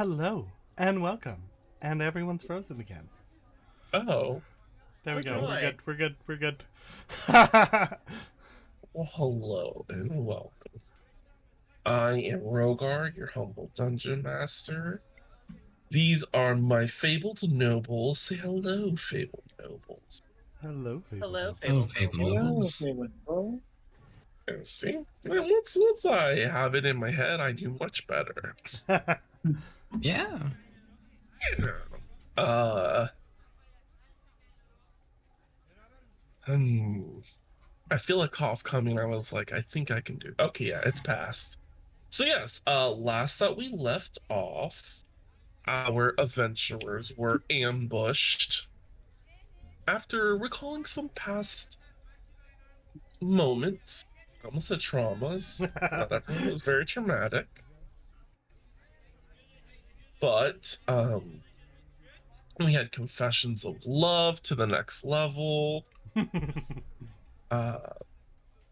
Hello and welcome. And everyone's frozen again. Oh, There we Oh, go. We're joy. good. We're good. We're good. well, hello and welcome. I am Rogar, your humble dungeon master. These are my fabled nobles. Say hello, fabled nobles. Hello, Fable. Hello, Oh, Fabled Fable Nobles. Nobles. And see, once I have it in my head, I do much better. Yeah. Uh, hmm. I feel a cough coming. I was like, I think I can do it. Okay, yeah, it's passed. So yes, last that we left off, our adventurers were ambushed after recalling some past moments, almost said traumas. Not everyone was very traumatic, but we had confessions of love to the next level. Uh,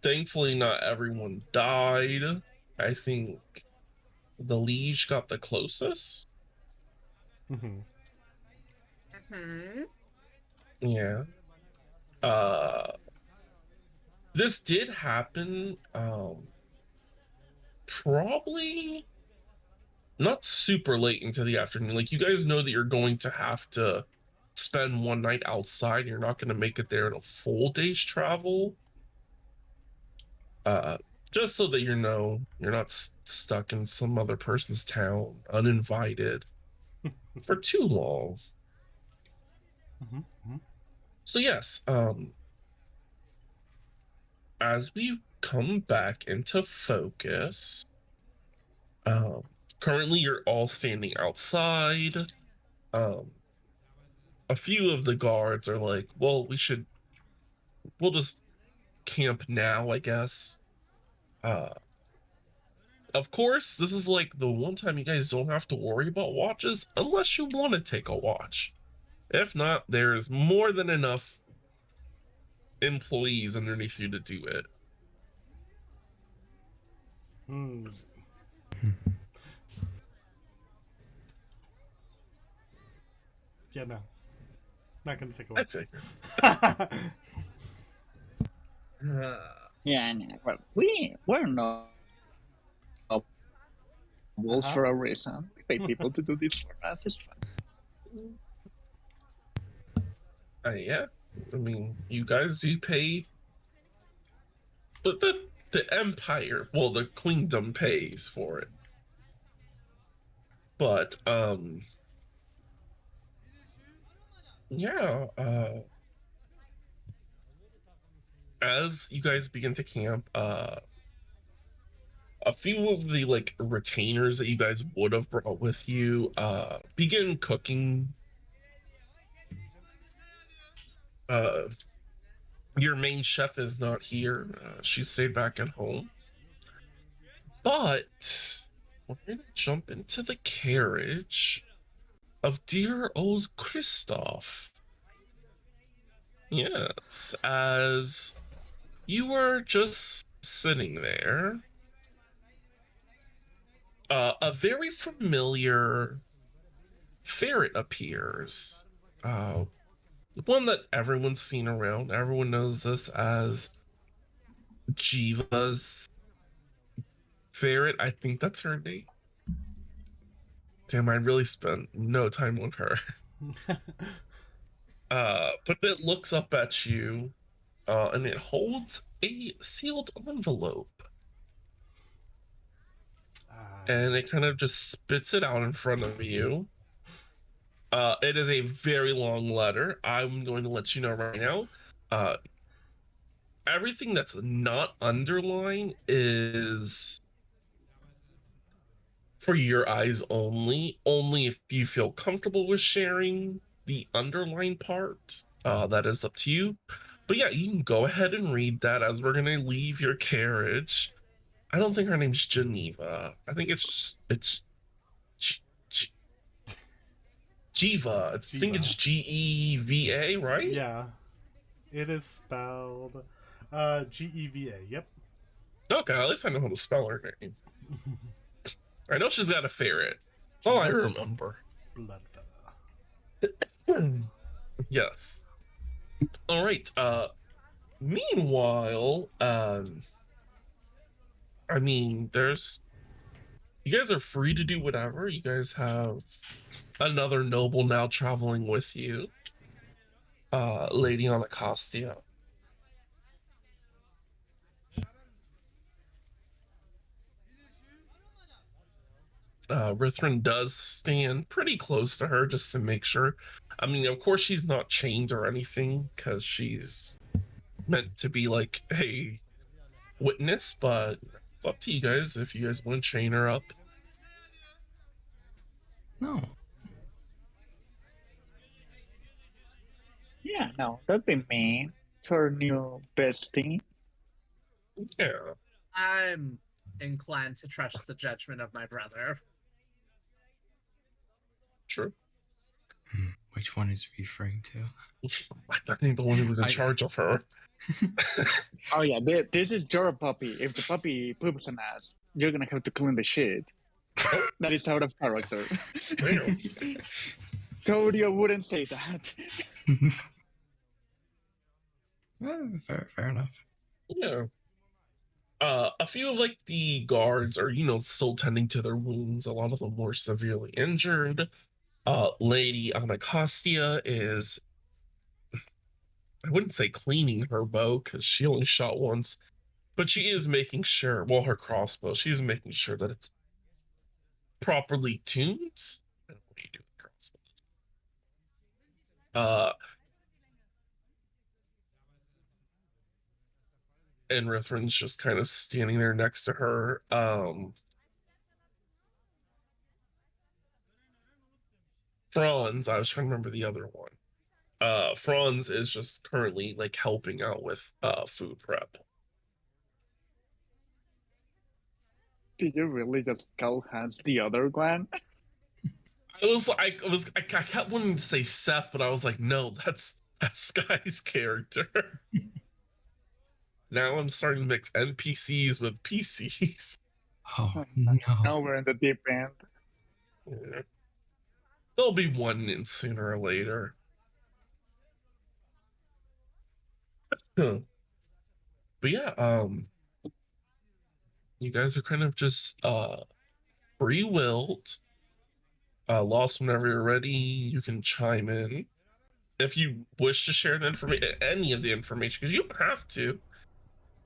Thankfully, not everyone died. I think the liege got the closest. Mhm. Hmm. Yeah. This did happen. Probably not super late into the afternoon. Like, you guys know that you're going to have to spend one night outside. You're not going to make it there in a full day's travel. Uh, just so that you're not stuck in some other person's town uninvited for too long. Mhm, mhm. So yes, as we come back into focus, um, currently you're all standing outside. Um, a few of the guards are like, well, we'll just camp now, I guess. Uh, of course, this is like the one time you guys don't have to worry about watches unless you want to take a watch. If not, there's more than enough employees underneath you to do it. Hmm. Yeah, no. Not gonna take a I watch. figured. Yeah, no, well, we're not wolves Uh-huh. for a reason. We pay people to do this for us. It's fun. Yeah, I mean, you guys do pay, but the empire, well, the queendom pays for it. But yeah, as you guys begin to camp, a few of the like retainers that you guys would have brought with you begin cooking. uh your main chef is not here. She stayed back at home, but we're gonna jump into the carriage of dear old Christoph. Yes, as you were just sitting there, a very familiar ferret appears. Uh, One that everyone's seen around. Everyone knows this as Jiva's ferret. I think that's her name. Damn, I really spent no time on her. But it looks up at you, and it holds a sealed envelope. And it kind of just spits it out in front of you. It is a very long letter. I'm going to let you know right now. Uh, Everything that's not underlined is for your eyes only. Only if you feel comfortable with sharing the underlined part. That is up to you. But yeah, you can go ahead and read that as we're gonna leave your carriage. I don't think her name's Geneva. I think it's G- G- Jiva. I think it's Geva, right? Yeah. It is spelled Geva. Yep. Okay, at least I know how to spell her name. I know she's got a ferret. Oh, I remember. Blood feather. Yes. All right. Meanwhile, I mean, you guys are free to do whatever. You guys have another noble now traveling with you, Lady Anacostia. Rithrin does stand pretty close to her just to make sure. I mean, of course, she's not chained or anything because she's meant to be like a witness, but it's up to you guys if you guys want to chain her up. No. Yeah, no, that'd be mean to our new bestie. Yeah, I'm inclined to trust the judgment of my brother. sure. Which one is he referring to? I think the one who was in charge of her. Oh yeah, this is your puppy. If the puppy poops an ass, you're gonna have to clean the shit. That is out of character. Damn. Claudio wouldn't say that. Fair enough. Yeah. A few of like the guards are, still tending to their wounds. A lot of them more severely injured. Lady Anacostia is, I wouldn't say cleaning her bow because she only shot once, but she is making sure, well, her crossbow, she's making sure that it's properly tuned. What do you do with crossbows? And Rithrin's just kind of standing there next to her. Franz, I was trying to remember the other one. Franz is just currently like helping out with food prep. Did you really just call Hans the other Glenn? I kept wanting to say Seth, but I was like, no, that's Sky's character. Now I'm starting to mix NPCs with PCs. Oh no. Now we're in the deep end. Yeah. There'll be one in sooner or later. But yeah, you guys are kind of just free-willed. Lost, whenever you're ready, you can chime in if you wish to share the information, any of the information, because you don't have to.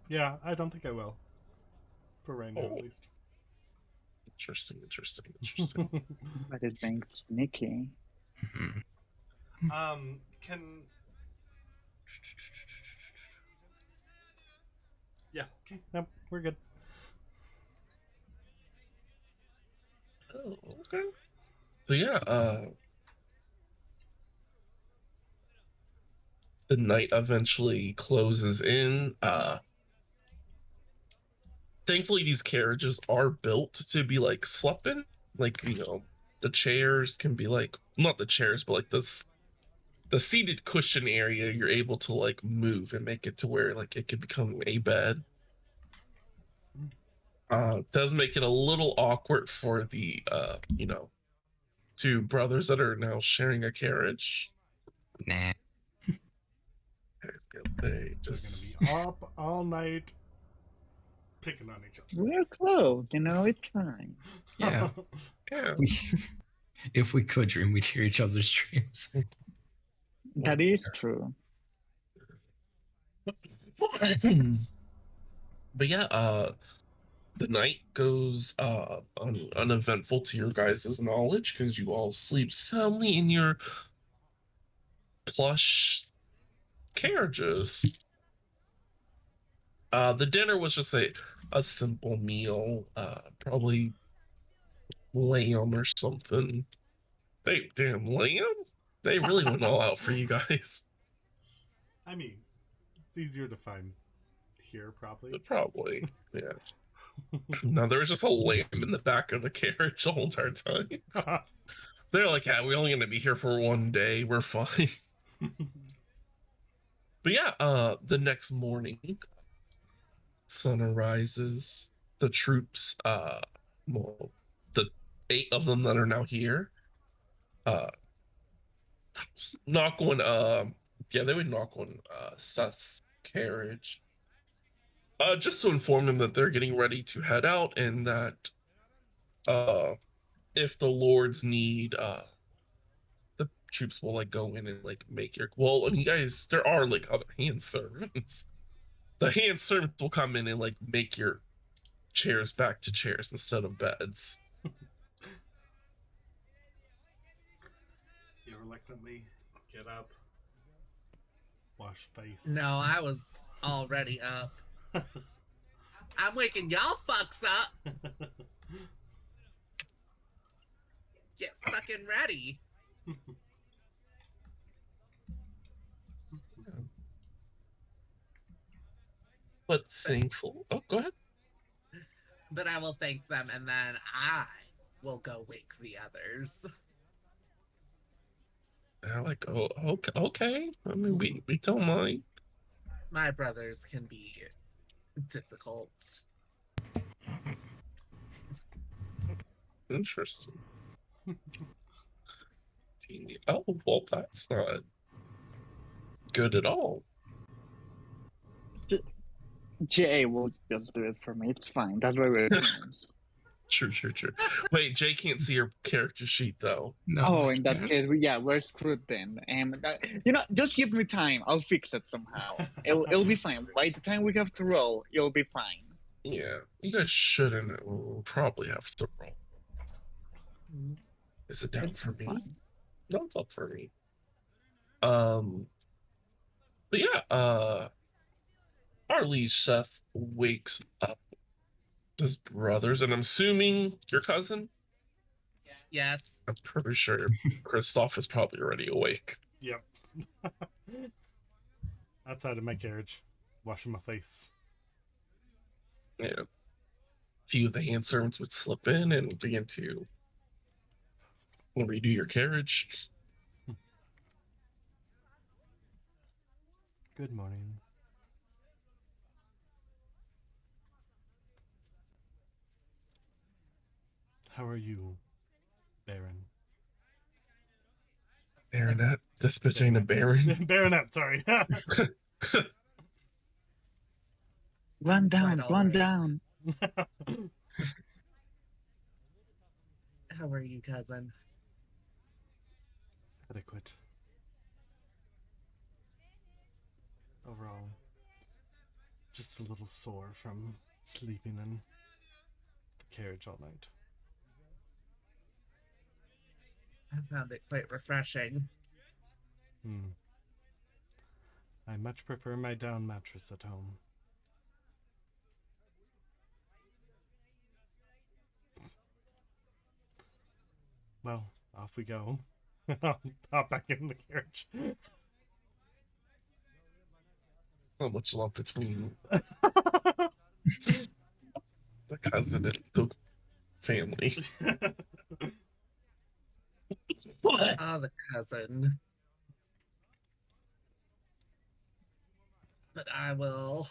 Yeah, I don't think I will. For right now, Oh. at least. Interesting. That is being sneaky. Can... Yeah, okay, no, we're good. Oh, okay. So yeah, the night eventually closes in. Thankfully, these carriages are built to be like slept in. Like, the chairs can be like, not the chairs, but like the seated cushion area, you're able to like move and make it to where like it could become a bed. Does make it a little awkward for the two brothers that are now sharing a carriage. Nah. They They're just gonna be up all night picking on each other. We're close, it's fine. Yeah. yeah. If we could dream, we'd hear each other's dreams. That is true. But yeah, the night goes uneventful to your guys' knowledge because you all sleep soundly in your plush carriages. The dinner was just a simple meal, probably lamb or something. Damn lamb? They really went all out for you guys. I mean, it's easier to find here, probably. Probably, yeah. No, there was just a lamb in the back of the carriage the whole entire time. They're like, yeah, we're only gonna be here for one day. We're fine. But yeah, the next morning, sun arises. The troops, well, the 8 of them that are now here. Knock on yeah, they would knock on Seth's carriage. Just to inform them that they're getting ready to head out and that if the lords need the troops will like go in and like make your well, I mean guys, there are like other hand servants. The hand servants will come in and like make your chairs back to chairs instead of beds. You reluctantly get up, wash face. No, I was already up. I'm waking y'all fucks up. Get fucking ready. But thankful. Oh, go ahead. But I will thank them, and then I will go wake the others. And I'm like, oh, okay. I mean, we don't mind. My brothers can be difficult. Interesting. Oh, well, that's not good at all. Jay will just do it for me. It's fine. That's why we're friends. True. Wait, Jay can't see your character sheet though. No. Oh, I in that can't. case, yeah, we're screwed then. And just give me time. I'll fix it somehow. It'll be fine. By the time we have to roll, it'll be fine. Yeah, you guys shouldn't probably have to roll. Is it down It's for me? fine. No, it's up for me. But yeah, our liege Seth wakes up his brothers, and I'm assuming your cousin. Yes. I'm pretty sure Christoph is probably already awake. Yep. Outside of my carriage, washing my face. Yeah. A few of the hand servants would slip in and begin to redo your carriage. Good morning. How are you, Baron? Baronet? This bitch ain't a baron. Baronet, sorry. Run down, Right, run alright. down. How are you, cousin? Adequate. Overall, just a little sore from sleeping in the carriage all night. I found it quite refreshing. I much prefer my down mattress at home. Well, off we go. I'll hop back in the carriage. So much love between the cousin and the family. Ah, the cousin. But I will.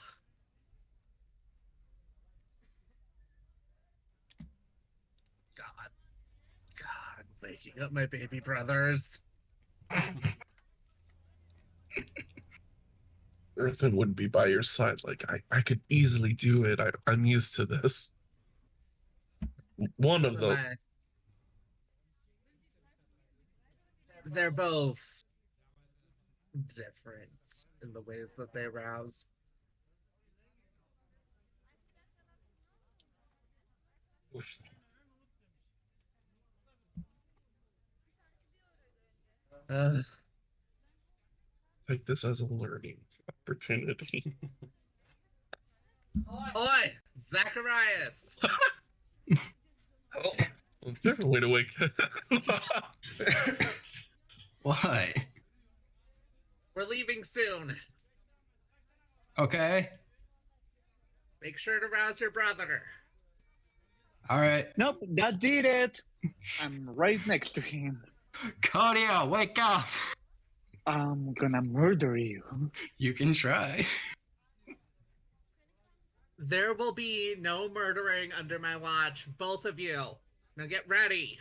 God, waking up my baby brothers. Earthen wouldn't be by your side. Like, I could easily do it. I'm used to this. One of So them. they're both different in the ways that they rouse. Take this as a learning opportunity. Oi, Zacharias! Oh, different way to wake. What? We're leaving soon. Okay. Make sure to rouse your brother. All right. Nope, that did it. I'm right next to him. Claudia, wake up. I'm gonna murder you. You can try. There will be no murdering under my watch, both of you. Now get ready.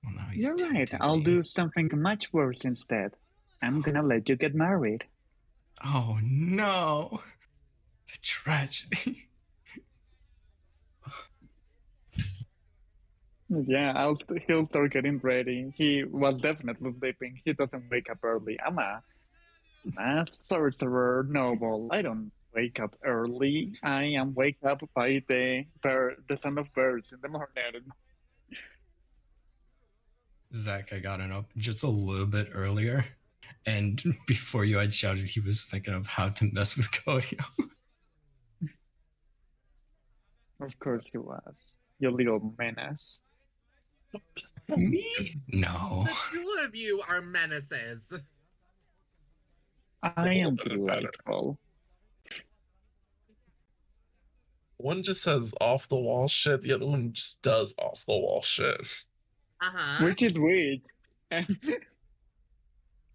Well, now he's You're right. tempting I'll me. do something much worse instead. I'm gonna let you get married. Oh no! The tragedy. Yeah, he'll start getting ready. He was definitely sleeping. He doesn't wake up early. I'm a sorcerer noble. I don't wake up early. I am wake up by the sound of birds in the morning. Zach, I got him up just a little bit earlier, and before you had shouted, he was thinking of how to mess with Cody. Of course he was. You little menace. Me? No. The two of you are menaces. I am Better. delightful. One just says off the wall shit, the other one just does off the wall shit. Uh-huh. Which is weird. And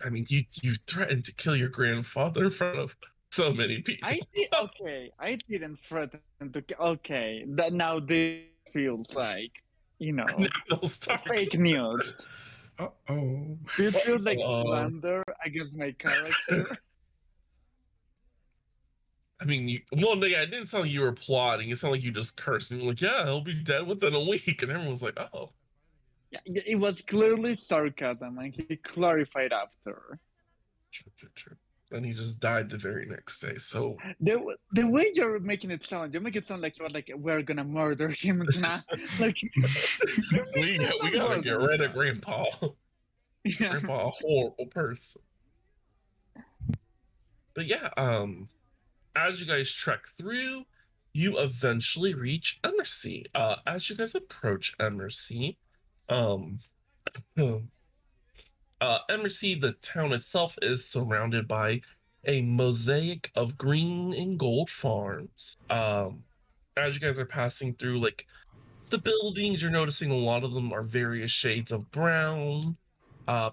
I mean, you threatened to kill your grandfather in front of so many people. I didn't threaten to. Okay, that now this feels like, Those fake news. Uh-oh. It feels like Uh-oh. slander against my character. I mean, I didn't sound like you were plotting. It sounded like you just cursed and you're like, yeah, he'll be dead within a week. And everyone's like, oh. Yeah, it was clearly sarcasm, and he clarified after. True. And he just died the very next day. So The way you're making it sound, you make it sound like you're like, we're gonna murder him now. Like we gotta get rid of Grandpa. Yeah. Grandpa, a horrible person. But yeah, as you guys trek through, you eventually reach Immersea. As you guys approach Immersea, Immersea, the town itself, is surrounded by a mosaic of green and gold farms. As you guys are passing through, like the buildings, you're noticing a lot of them are various shades of brown.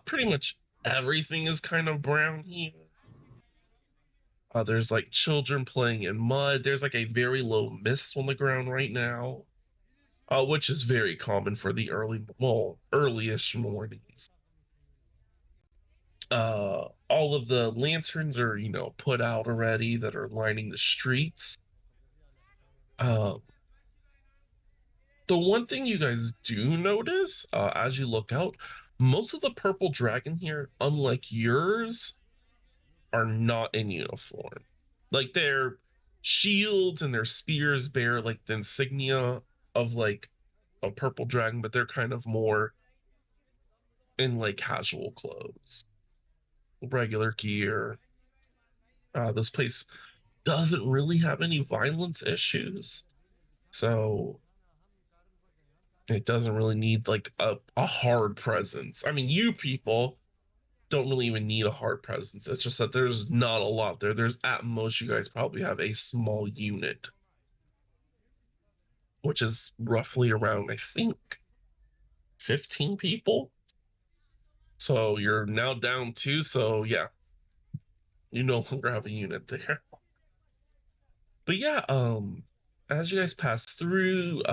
Pretty much everything is kind of brown here. There's like children playing in mud. There's like a very low mist on the ground right now, which is very common for the early-ish mornings. All of the lanterns are, put out already that are lining the streets. The one thing you guys do notice as you look out, most of the purple dragon here, unlike yours, are not in uniform. Like their shields and their spears bear like the insignia of like a purple dragon, but they're kind of more in like casual clothes, regular gear. This place doesn't really have any violence issues, so it doesn't really need like a hard presence. I mean, you people don't really even need a hard presence. It's just that there's not a lot there. There's at most, you guys probably have a small unit, which is roughly around, I think, 15 people. So you're now down 2. So yeah, you no longer have a unit there. But yeah, as you guys pass through,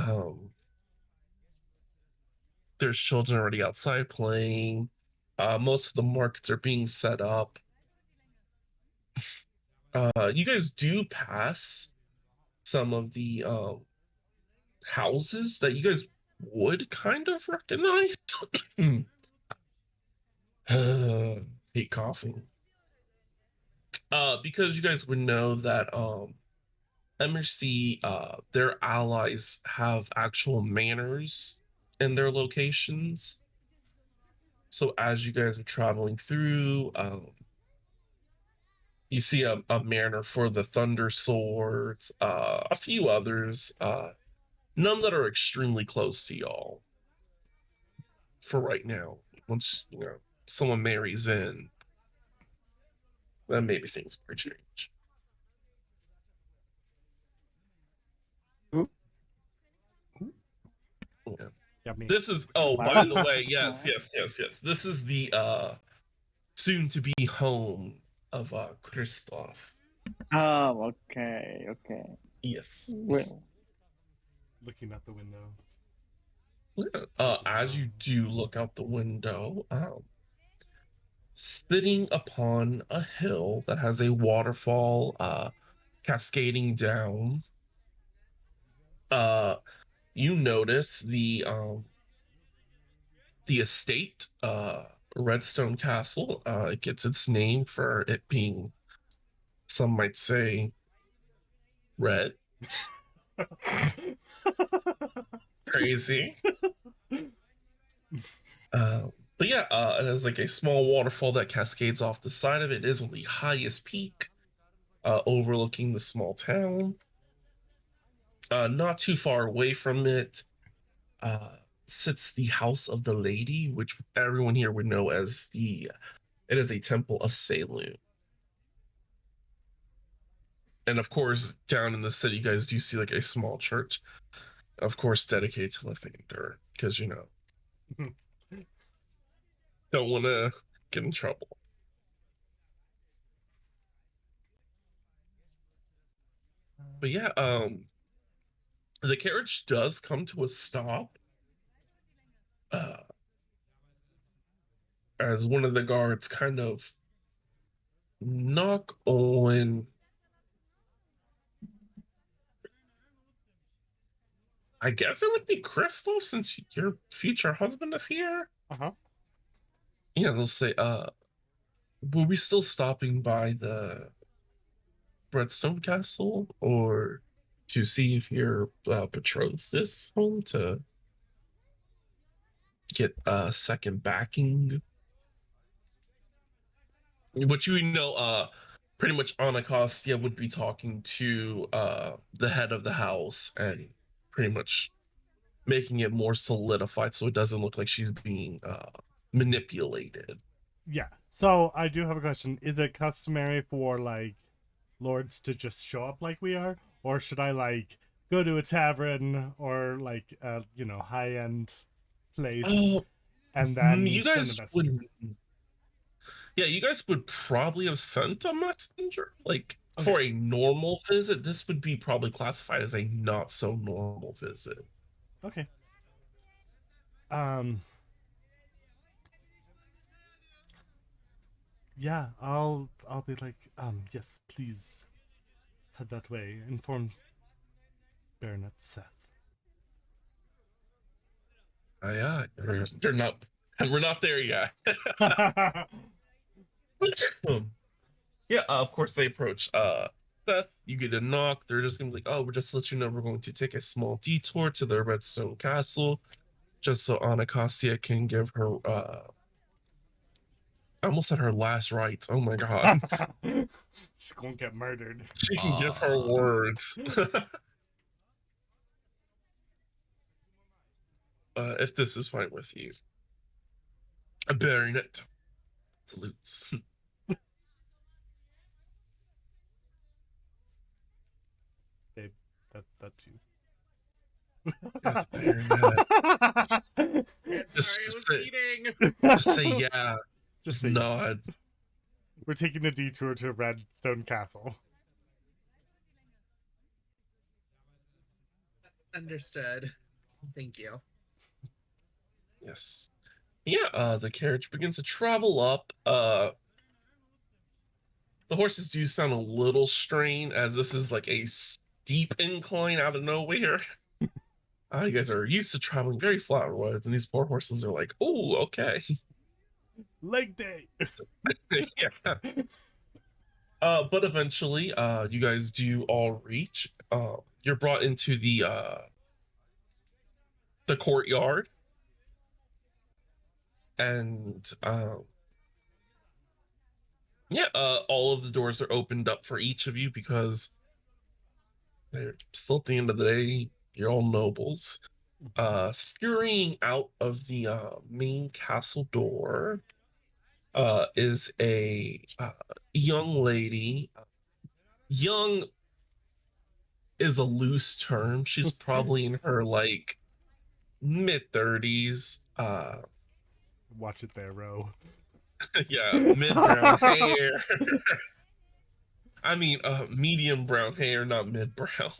there's children already outside playing. Most of the markets are being set up. You guys do pass some of the houses that you guys would kind of recognize. Hate coughing. Because you guys would know that Immersea, their allies have actual manors in their locations. So as you guys are traveling through, you see a manor for the Thunder Swords, a few others, none that are extremely close to y'all for right now. Once someone marries in, then maybe things might change. Yeah. Yeah, me. This is by the way, yes. This is the soon to be home of Christoph. Oh, okay. Yes. Well, Looking out the window. As you do look out the window, sitting upon a hill that has a waterfall cascading down, uh, you notice the estate, Redstone Castle. It gets its name for it being, some might say, red. Crazy. But yeah, it has like a small waterfall that cascades off the side of it. It is on the highest peak, overlooking the small town. Not too far away from it, uh, sits the House of the Lady, which everyone here would know as it is a temple of Saloon. And of course, down in the city, you guys do see like a small church, of course, dedicated to Lathander, because don't want to get in trouble. But yeah, the carriage does come to a stop, uh, as one of the guards kind of knock on, I guess it would be Crystal, since your future husband is here. Uh-huh. Yeah, they'll say, were we still stopping by the Redstone Castle, or to see if your betrothed is home to get second backing? What pretty much Anacostia would be talking to the head of the house and pretty much making it more solidified so it doesn't look like she's being manipulated. Yeah. So I do have a question. Is it customary for like lords to just show up like we are, or should I like go to a tavern or like high end place and then You send a guys messenger? you guys would probably have sent a messenger. Like Okay. for a normal visit, this would be probably classified as a not so normal visit. Okay. Yeah, I'll be like, yes, please head that way. Inform Baronet Seth. Yeah, you're not. We're not there yet. Yeah, of course they approach Seth. You get a knock. They're just gonna be like, "Oh, we're just let you know we're going to take a small detour to the Redstone Castle, just so Anacostia can give her I almost said her last rites. Oh my god. She's gonna get murdered. She can give her words. If this is fine with you. A baronet salutes. Babe, that's you. Yes, baronet. Sorry, I was eating. Just say yeah. Just say nod. yes. We're taking a detour to Redstone Castle. Understood. Thank you. Yes. Yeah, the carriage begins to travel up. The horses do sound a little strained, as this is like a steep incline out of nowhere. You guys are used to traveling very flat roads, and these poor horses are like, "Oh, okay." Leg day. Yeah. But eventually, you guys do all reach. You're brought into the courtyard, and all of the doors are opened up for each of you because they're still at the end of the day, you're all nobles. Scurrying out of the main castle door is a young lady. Young is a loose term. She's probably in her like mid-30s. Watch it there, Ro. Yeah, mid-brown hair. I mean, medium brown hair, not mid-brown.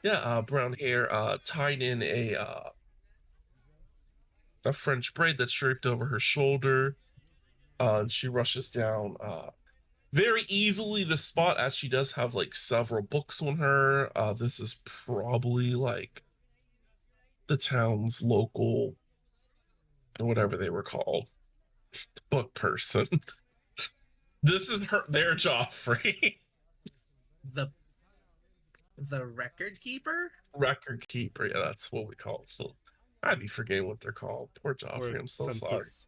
Yeah, brown hair, tied in a a French braid that's draped over her shoulder. And she rushes down very easily to spot, as she does have like several books on her. This is probably like the town's local, or whatever they were called, book person. This is their Joffrey. The record keeper? Record keeper, yeah, that's what we call it. I'd be forgetting what they're called. Poor Or Joffrey, I'm so sorry. census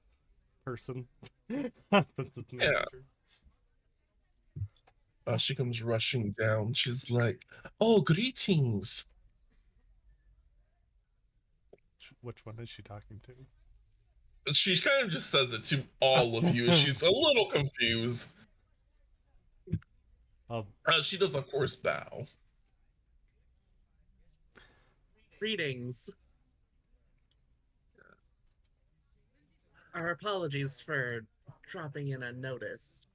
person. Census Yeah. manager. She comes rushing down. She's like, "Oh, greetings." Which one is she talking to? She kind of just says it to all of you. She's a little confused. Oh, She does, of course, bow. Greetings. Our apologies for dropping in unnoticed.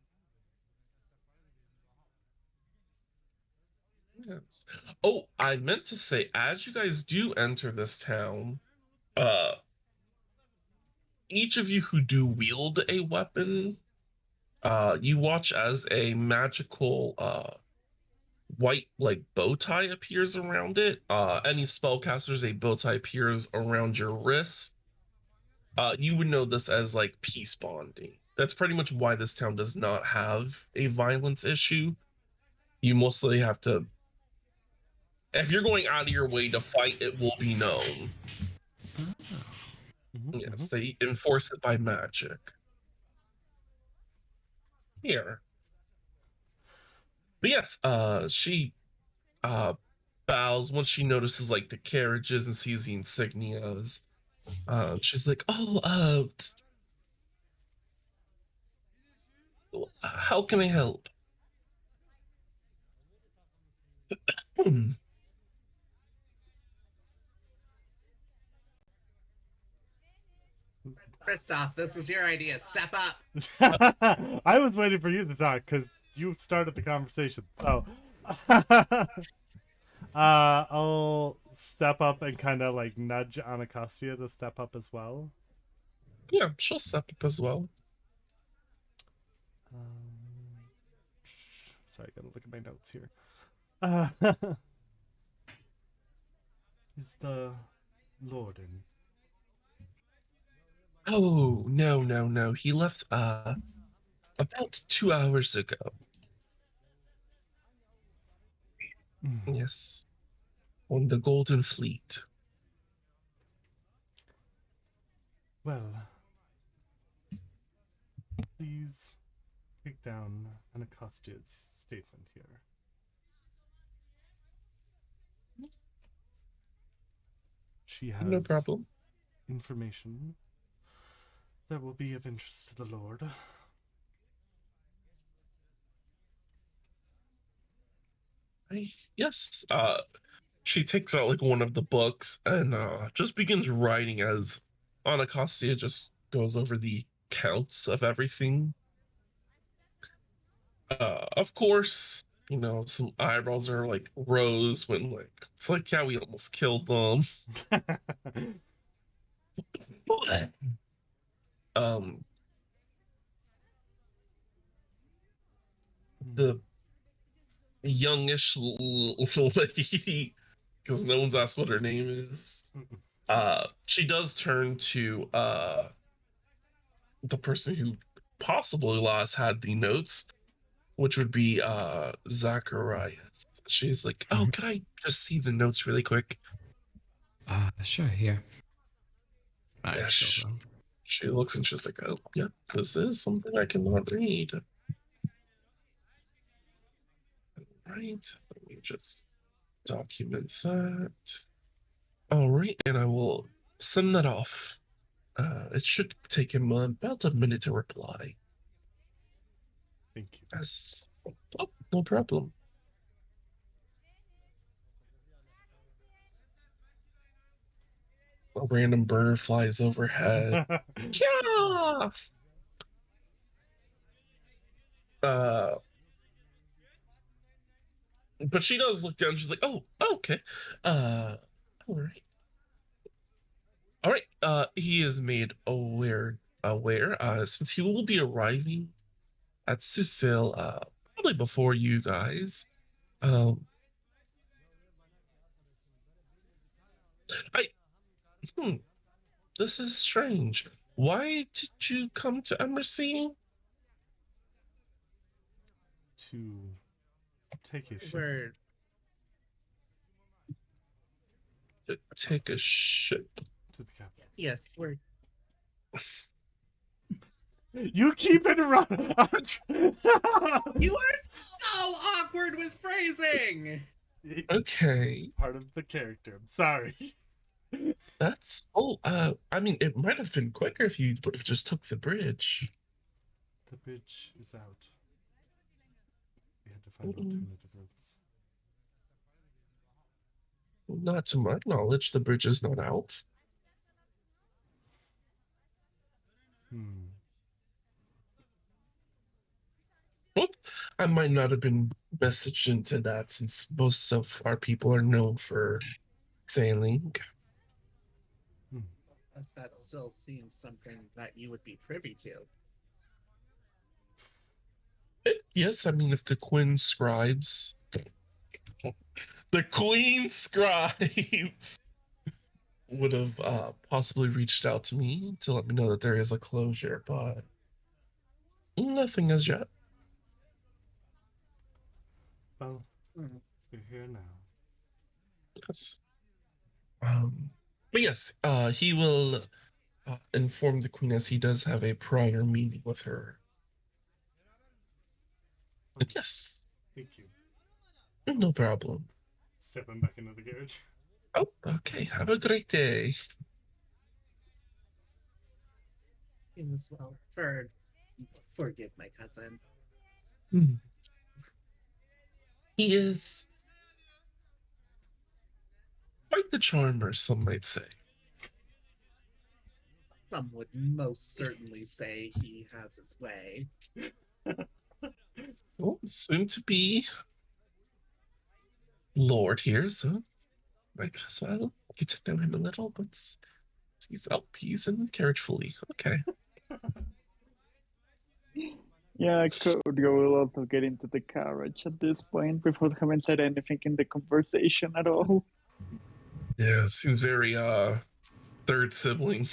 Yes. Oh, I meant to say, as you guys do enter this town, each of you who do wield a weapon, you watch as a magical white like bow tie appears around it. Any spellcasters, a bow tie appears around your wrist. You would know this as like peace bonding. That's pretty much why this town does not have a violence issue. You mostly have to, if you're going out of your way to fight, it will be known. Yes, they enforce it by magic. Here. But yes, she bows once she notices like the carriages and sees the insignias. She's like, "Oh, how can I help?" Kristoff, this was your idea. Step up. I was waiting for you to talk because you started the conversation. So, I'll step up and kind of like nudge Anacostia to step up as well. Yeah, she'll step up as well. Sorry, I gotta look at my notes here. Is the Lord in? Oh, no. He left about 2 hours ago. Yes. On the Golden Fleet. Well, please take down Anacostia's statement here. She has No problem. information that will be of interest to the Lord. Yes. She takes out like one of the books and just begins writing as Anacostia just goes over the counts of everything. Of course, some eyebrows are like rose when like it's like, yeah, we almost killed them. The youngish lady, because no one's asked what her name is. She does turn to the person who possibly last had the notes, which would be Zacharias. She's like, "Oh, can I just see the notes really quick?" Sure, here. Yeah, Show them. she looks and she's like, "Oh, yeah, this is something I cannot read." Right, let me just document that. All right, and I will send that off. It should take him about a minute to reply. Thank you. Yes. Oh, no problem. A random bird flies overhead. Yeah. But she does look down. She's like, "Oh, okay. All right." All right. He is made aware. Since he will be arriving at Susil, probably before you guys. Um, I. Hmm. This is strange. Why did you come to Immersea? To take a ship We're To take a ship. to the capital. yes, we're You keep interrupting. you are so awkward with phrasing. Okay. Part of the character. I'm sorry. That's I mean it might have been quicker if you would have just took the bridge. The bridge is out. We had to find alternative routes. Not to my knowledge, the bridge is not out. Hmm. Well, I might not have been messaged into that since most of our people are known for sailing. That still seems something that you would be privy to. Yes, I mean if the Queen scribes would have possibly reached out to me to let me know that there is a closure, but nothing as yet. Well, Mhm. we're here now. Yes. But yes, he will inform the Queen as he does have a prior meeting with her. And yes, Thank you. no problem. Stepping back into the carriage. Oh, okay. Have a great day. As well, forgive my cousin. He is quite the charmer, some might say. Some would most certainly say he has his way. Well, soon to be Lord here, so I guess I'll get to know him a little, but he's in the carriage fully. Okay. Yeah, Kodio will also get into the carriage at this point before having said anything in the conversation at all. Yeah, seems very third sibling.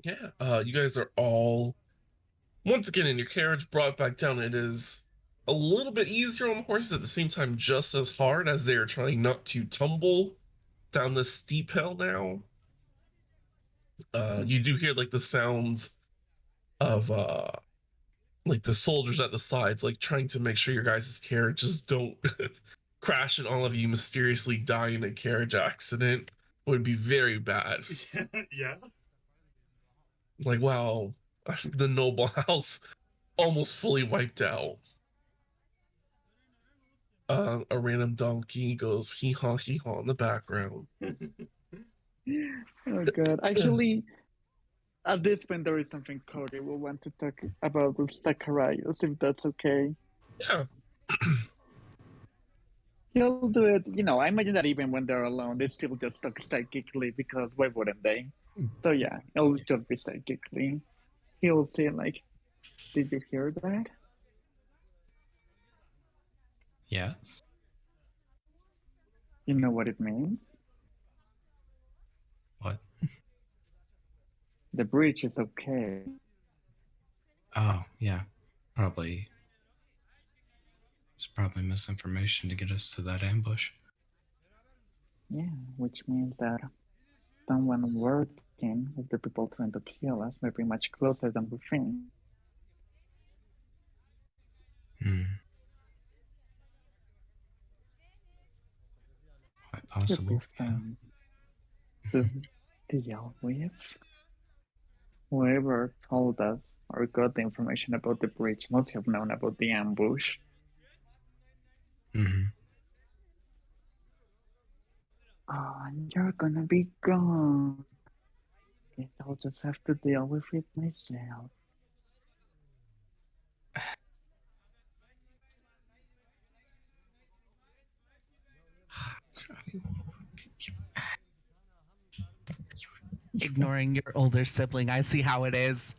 Yeah, you guys are all once again in your carriage brought back down. It is a little bit easier on the horses, at the same time just as hard as they are trying not to tumble down this steep hill now. You do hear like the sounds of like the soldiers at the sides, like trying to make sure your guys' carriages don't crash and all of you mysteriously die in a carriage accident. Would be very bad. Yeah. Like, wow, the noble house almost fully wiped out. A random donkey goes hee haw in the background. Oh god. Actually, at this point there is something Cody will want to talk about with Zacharias, if that's okay. Yeah. He'll do it, I imagine that even when they're alone, they still just talk psychically because why wouldn't they? So yeah, it'll just be psychically. He'll say like, did you hear that? Yes. You know what it means? What? The bridge is okay. Oh, yeah. Probably. It's probably misinformation to get us to that ambush. Yeah, which means that someone working with the people trying to kill us may be much closer than we think. Hmm. Quite Should be possible. Yeah. fun to deal with. Whoever told us or got the information about the bridge must have known about the ambush. Mm-hmm. Oh, and you're gonna be gone. Guess I'll just have to deal with it myself. ignoring your older sibling. I see how it is.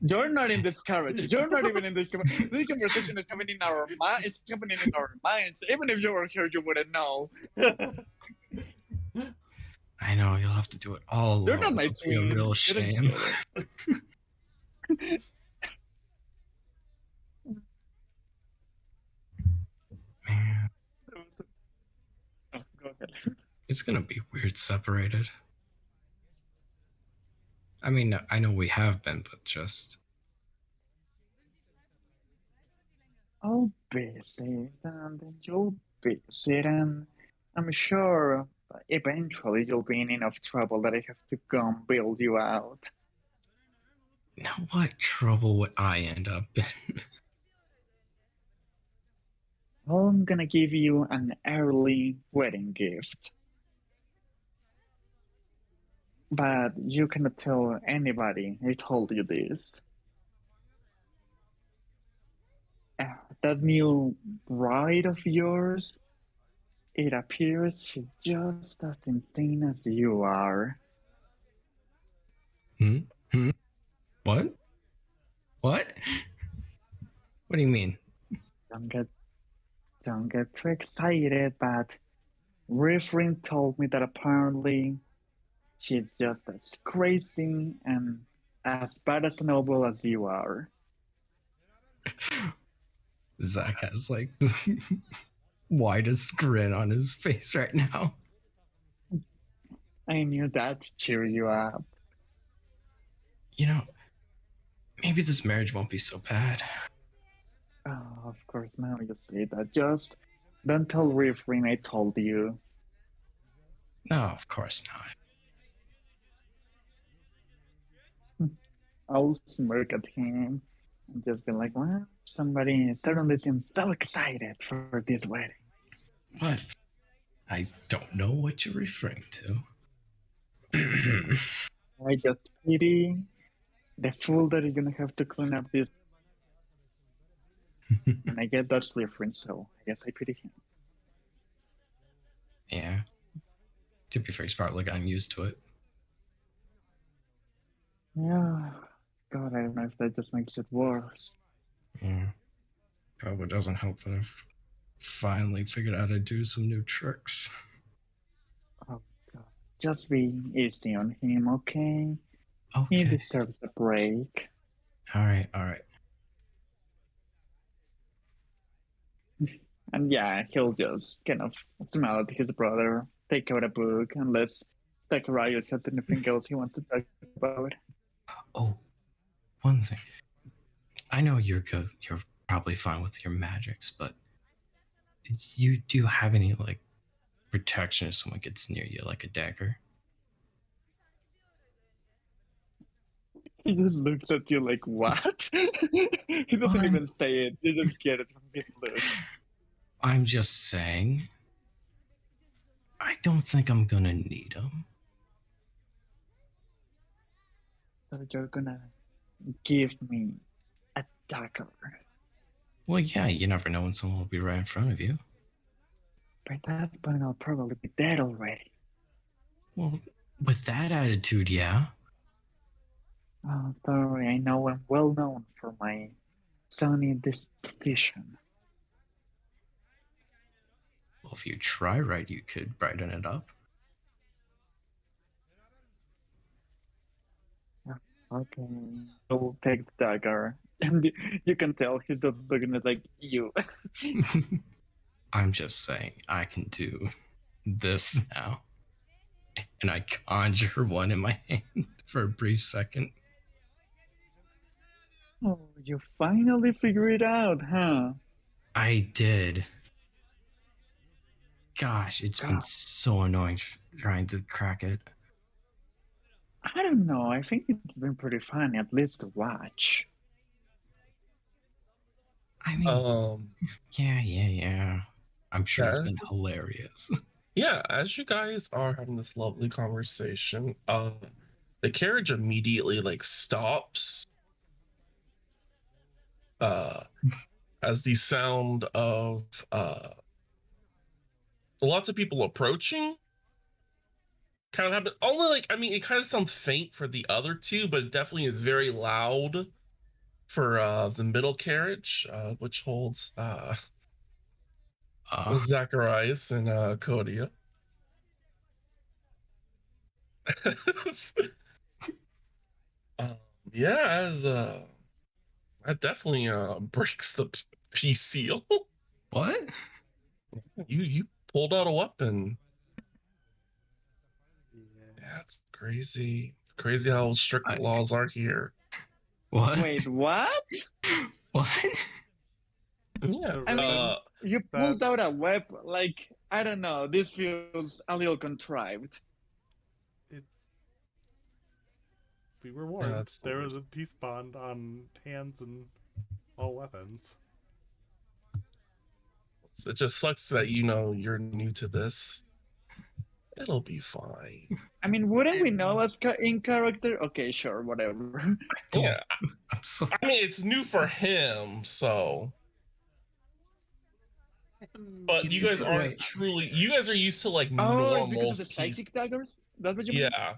You're not in this carriage. You're not even in this. This conversation is happening in our mind. It's happening in our minds. Even if you were here, you wouldn't know. I know you'll have to do it all alone. You're not my It'll be a twin. real You shame. didn't get it. Man, Oh, go ahead. it's gonna be weird separated. I mean, I know we have been, but just I'll visit and then you'll visit, and I'm sure eventually you'll be in enough trouble that I have to come bail you out. now what trouble would I end up in? I'm gonna give you an early wedding gift. But you cannot tell anybody I told you this. That new bride of yours, it appears she's just as insane as you are. What? What? What do you mean? Don't get too excited, but Refrain told me that apparently she's just as crazy and as bad as noble as you are. Zach has like the widest grin on his face right now. I knew that'd cheer you up. You know, maybe this marriage won't be so bad. Oh, of course, now you say that. Just don't tell Refrain I told you. No, of course not. I'll smirk at him and just be like, well, somebody suddenly seems so excited for this wedding. What? I don't know what you're referring to. I just pity the fool that is gonna have to clean up this. And I get that's different, so I guess I pity him. Yeah. To be fair, he's probably gotten used to it. Yeah. God, I don't know if that just makes it worse. Yeah. Probably doesn't help that I've finally figured out how to do some new tricks. Oh, God. Just be easy on him, okay? He Okay. deserves a break. All right. And yeah, he'll just kind of smile at his brother, take out a book, unless Zacharias has anything else he wants to talk about. Oh, one thing. I know you're good. You're probably fine with your magics, but you do have any like protection if someone gets near you, like a dagger? He just looks at you like, what? He doesn't Fine. even say it. You just get it from his look. I'm just saying. I don't think I'm gonna need them. So you're gonna give me a dagger. Well, yeah, you never know when someone will be right in front of you. By that point, I'll probably be dead already. Well, with that attitude, yeah. Oh, sorry, I know I'm well known for my sunny disposition. Well, if you try right, you could brighten it up. Okay, I'll take the dagger. And you can tell he's just looking at like you. I'm just saying, I can do this now. And I conjure one in my hand for a brief second. Oh, you finally figure it out, huh? I did. Gosh, it's been God. so annoying trying to crack it. I don't know. I think it's been pretty fun, at least to watch. I mean, yeah. I'm sure it's been Yes. hilarious. Yeah, as you guys are having this lovely conversation, the carriage immediately like stops as the sound of lots of people approaching kind of happen. Only like, I mean, it kind of sounds faint for the other two, but it definitely is very loud for the middle carriage, which holds Zacharias and Kodia. um, yeah, as that definitely breaks the peace seal. What? You pulled out a weapon. Yeah. Yeah, it's crazy. It's crazy how strict the laws are here. What? Wait, what? What? Yeah. I mean, you that- pulled out a weapon. Like, I don't know. This feels a little contrived. It's we were warned. that's the There word. was a peace bond on hands and all weapons. It just sucks that you're new to this. It'll be fine. I mean, wouldn't we know as in character? Okay, sure, whatever. Yeah. I'm so. I mean, it's new for him, so. But you guys aren't Wait. truly. You guys are used to like Oh, it's normal because of the peace. psychic daggers? That's what you mean? Yeah.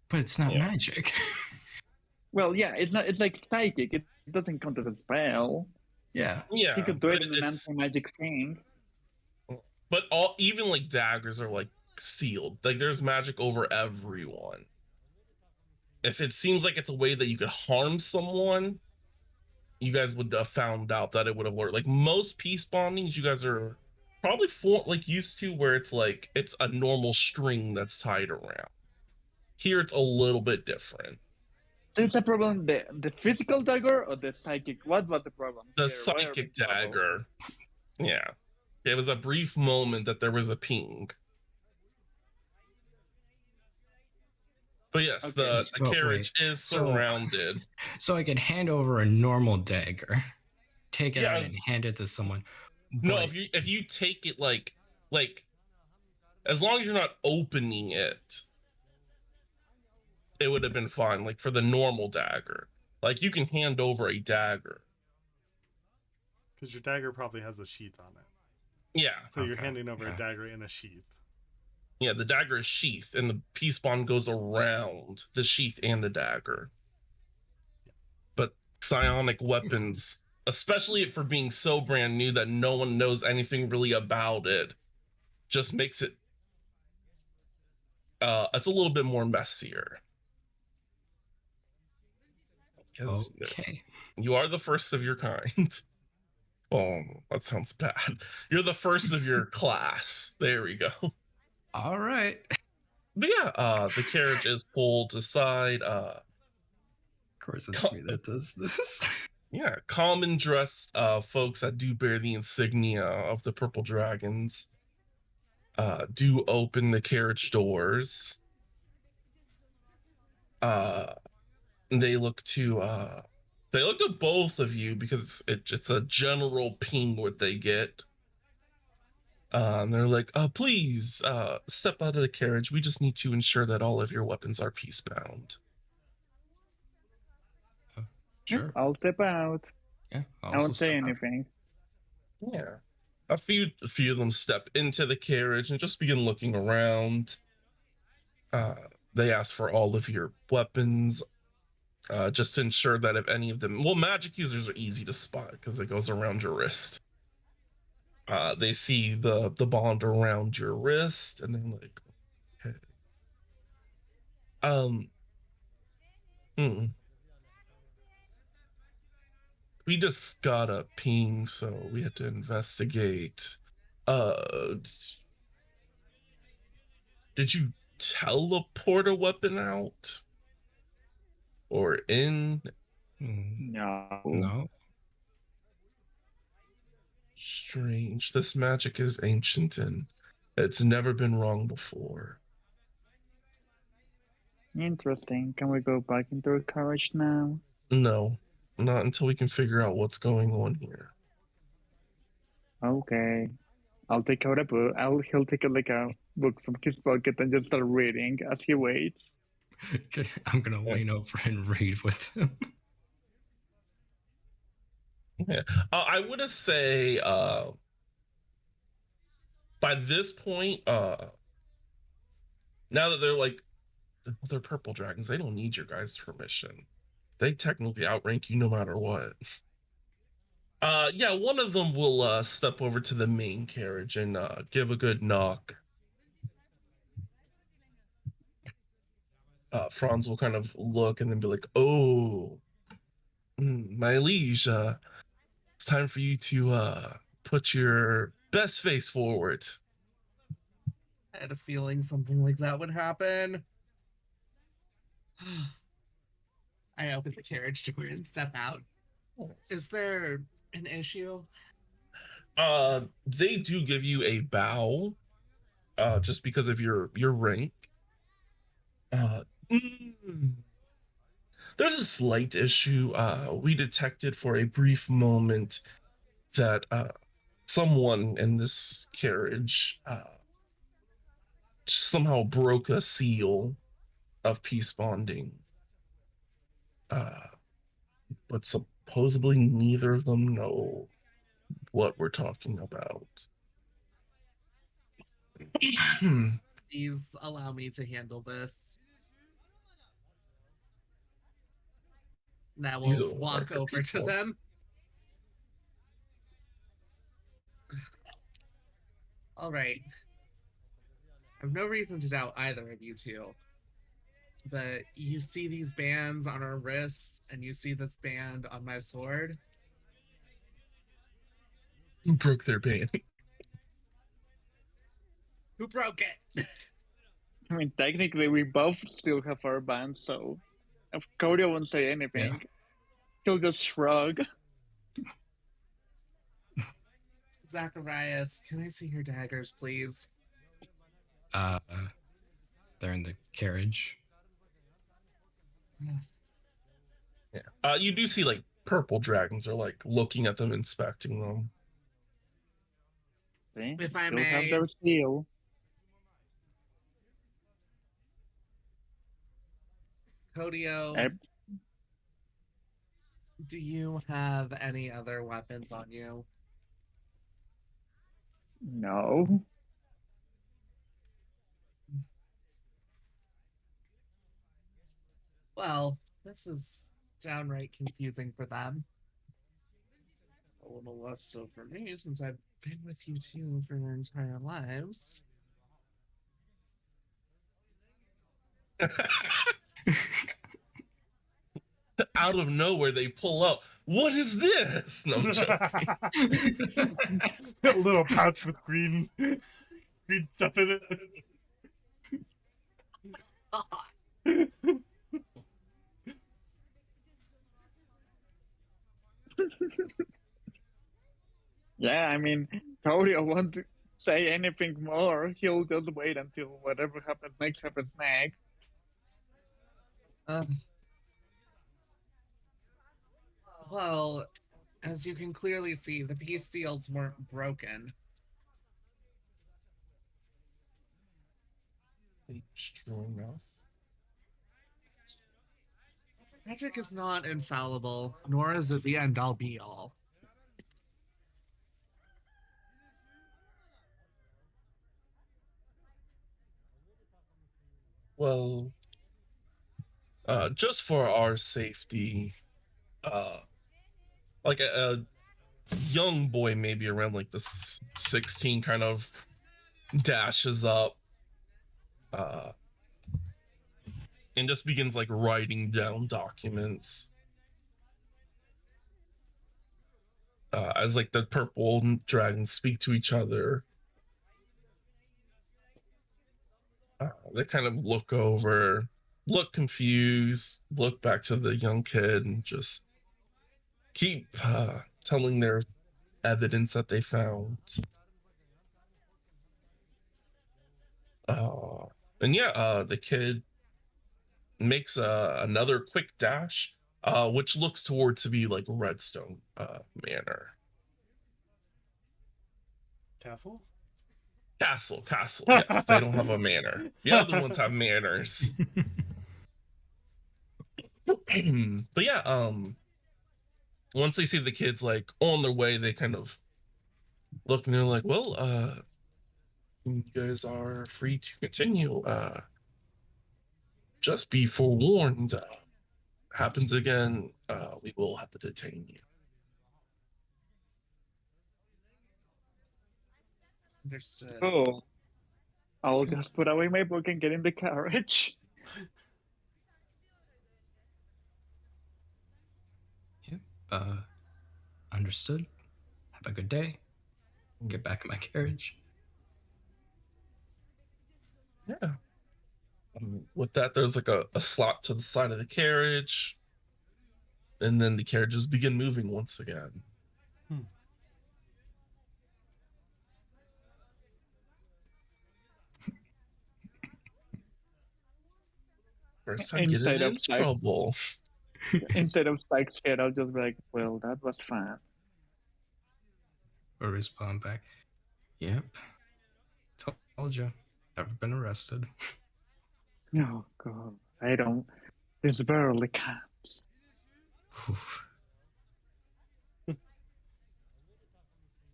But it's not Yeah. magic. Well, yeah, it's not. It's like psychic. It doesn't count as a spell. Yeah. Yeah. He could do it but in an it's- anti-magic thing. But even like daggers are like sealed. Like there's magic over everyone. If it seems like it's a way that you could harm someone, you guys would have found out that it would have worked. Like most peace bondings, you guys are probably used to, where it's like it's a normal string that's tied around. Here it's a little bit different. So it's a problem. The physical dagger or the psychic? What was the problem? The here? Why are we in psychic trouble? dagger. Yeah. It was a brief moment that there was a ping. But yes, Okay, the so carriage wait, is so- surrounded. So I could hand over a normal dagger, take it out Yes. and hand it to someone. No, but- if you take it like as long as you're not opening it, it would have been fine. Like for the normal dagger, like you can hand over a dagger. Because your dagger probably has a sheath on it. Yeah, So you're Okay, handing over yeah. a dagger in a sheath. yeah. The dagger is sheath, and the peace bond goes around the sheath and the dagger. But psionic weapons, especially for being so brand new that no one knows anything really about it, just makes it it's a little bit more messier. 'Cause Okay. you are the first of your kind. Oh, that sounds bad. You're the first of your class. There we go. All right. But yeah, the carriage is pulled aside. Of course, it's Co- me that does this. Yeah, common dressed folks that do bear the insignia of the Purple Dragons do open the carriage doors. They look to both of you because it's a general ping what they get. And they're like, please step out of the carriage. We just need to ensure that all of your weapons are peace bound. Sure. I'll step out. Yeah. I won't say anything. Yeah. A few of them step into the carriage and just begin looking around. They ask for all of your weapons, just to ensure that if any of them, well, magic users are easy to spot because it goes around your wrist. They see the bond around your wrist, and they're like, okay. We just got a ping, so we had to investigate. Did you teleport a weapon out? Or in? No. No. Strange. This magic is ancient and it's never been wrong before. Interesting. Can we go back into our carriage now? No, not until we can figure out what's going on here. Okay. I'll take out a book. He'll take a book from his pocket and just start reading as he waits. I'm gonna lean over and read with him. Yeah. I would say by this point, Now that they're like, they're purple dragons, they don't need your guys' permission. They technically outrank you no matter what. Yeah, one of them will step over to the main carriage and give a good knock. Franz will kind of look and then be like, "Oh, my liege, it's time for you to put your best face forward." I had a feeling something like that would happen. I open the carriage door and step out. Is there an issue? They do give you a bow, just because of your rank. Uh, mm, there's a slight issue. We detected for a brief moment that someone in this carriage somehow broke a seal of peace bonding. But supposedly neither of them know what we're talking about. Please allow me to handle this. And I These will are walk larger over to people. them. All right. I have no reason to doubt either of you two. But you see these bands on our wrists, and you see this band on my sword. Who broke their band? Who broke it? I mean, technically, we both still have our band, so if Cody won't say anything, he'll just shrug. Zacharias, can I see your daggers, please? They're in the carriage. Yeah. You do see like purple dragons are like looking at them, inspecting them. See? If I Still may. have their seal. Codio, Eh, do you have any other weapons on you? No. Well, this is downright confusing for them. A little less so for me, since I've been with you two for their entire lives. Out of nowhere, they pull up. What is this? No, I'm joking. A little pouch with green stuff in it. Yeah, I mean, Cody won't say anything more. He'll just wait until whatever happens next happens next. Well, as you can clearly see, the peace seals weren't broken. True enough. Magic is not infallible, nor is it the end-all be-all. Well, just for our safety, like a young boy, maybe around like the 16, kind of dashes up, and just begins like writing down documents. As like the purple dragons speak to each other, they kind of look over, look confused, look back to the young kid, and just keep telling their evidence that they found. And yeah, the kid makes another quick dash, which looks towards to be like Redstone Manor. Castle? Castle. Yes, they don't have a manor. The other ones have manors. But yeah, once they see the kids like on their way, they kind of look and they're like, "Well, you guys are free to continue. just be forewarned. Happens again, we will have to detain you. Understood. Oh, I'll just put away my book and get in the carriage. Yep. Understood. Have a good day. Get back in my carriage. Yeah. With that, there's like a slot to the side of the carriage, and then the carriages begin moving once again. First time Instead getting of in Sykes, trouble. instead of Sykes' head, I'll just be like, "Well, that was fun." Or respond back. Yep. Told you. Never been arrested. Oh God, I don't. This barely counts.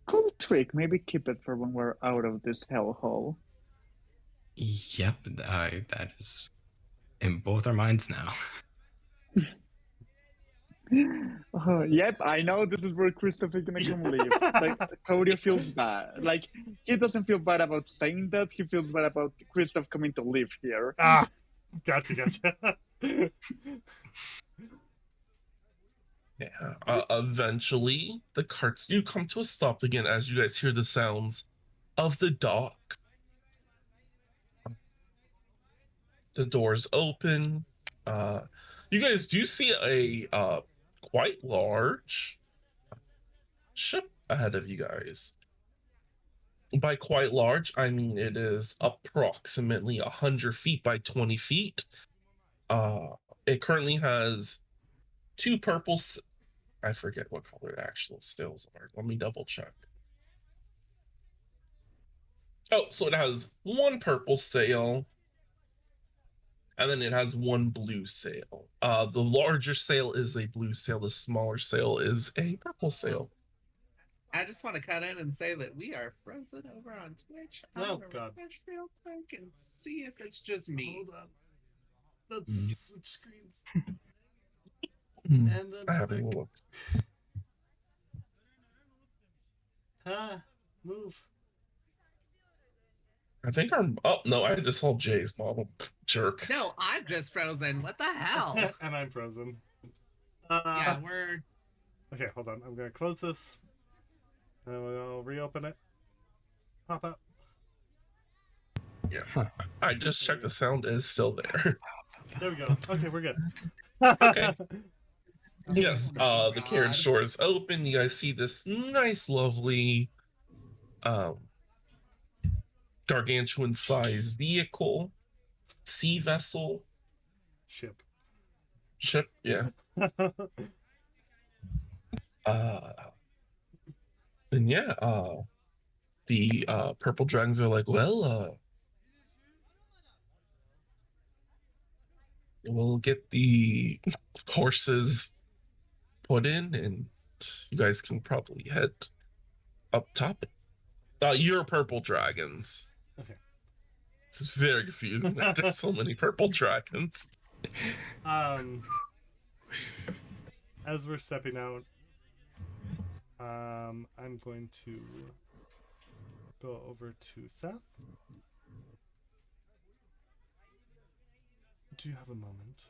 Cool trick. Maybe keep it for when we're out of this hellhole. Yep. That is in both our minds now. Oh, yep, I know this is where Christopher's gonna come live. Like, Claudio feels bad. Like, he doesn't feel bad about saying that. He feels bad about Christoph coming to live here. Ah, gotcha. Yeah. Eventually, the carts do come to a stop again as you guys hear the sounds of the dock. The doors open. You guys do see a quite large ship ahead of you guys. By quite large, I mean it is approximately 100 feet by 20 feet. It currently has two purple. I forget what color the actual sails are. Let me double check. Oh, so it has one purple sail, and then it has one blue sail. The larger sail is a blue sail. The smaller sail is a purple sail. I just want to cut in and say that we are frozen over on Twitch. I'm Oh, gonna God. refresh real quick and see if it's just me. Hold on. Let's switch screens. Hmm. And then I haven't click. looked. Move. I think I'm. Oh no, I just saw Jay's model. Jerk. No, I'm just frozen. What the hell? And I'm frozen. Yeah, we're. Okay, hold on. I'm gonna close this. And then we'll reopen it. Pop up. Yeah. Huh. I just checked. The sound is still there. There we go. Okay, we're good. Okay. Yes. Oh, The carriage God. door is open. You guys see this nice, lovely, gargantuan sized vehicle, sea vessel, Ship. ship. Yeah. And yeah. The purple dragons are like, well, we'll get the horses put in, and you guys can probably head up top. You're purple dragons. Okay. It's very confusing that there's so many purple dragons. As we're stepping out, I'm going to go over to Seth. Do you have a moment?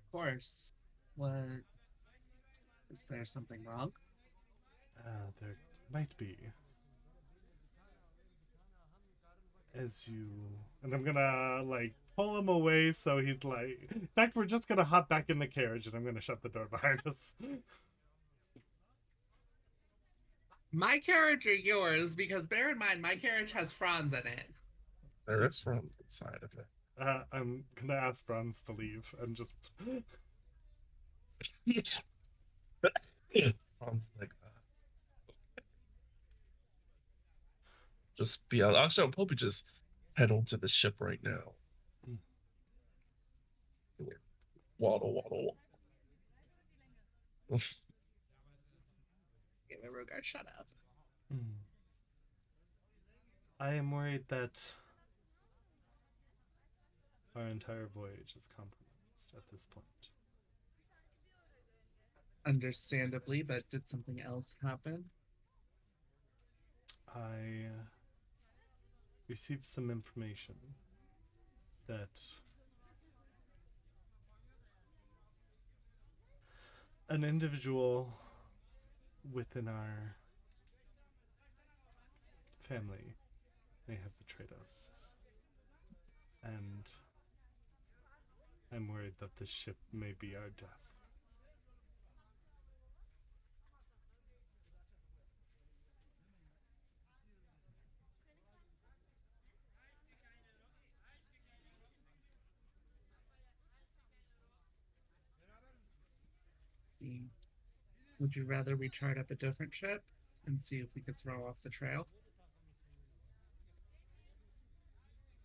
Of course. What? Is there something wrong? There might be. As you... And I'm gonna, like, pull him away so he's like... In fact, we're just gonna hop back in the carriage and I'm gonna shut the door behind us. My carriage or yours? Because bear in mind, my carriage has Franz in it. There is from inside of it. I'm gonna ask Franz to leave and just... Fran's like, just be out. Actually, I'll probably just head on to the ship right now. Waddle, waddle. Give it, Rogar, shut up. I am worried that Our entire voyage is compromised at this point. Understandably, but did something else happen? I received some information that an individual within our family may have betrayed us. And I'm worried that this ship may be our death. See, would you rather we chart up a different ship and see if we could throw off the trail?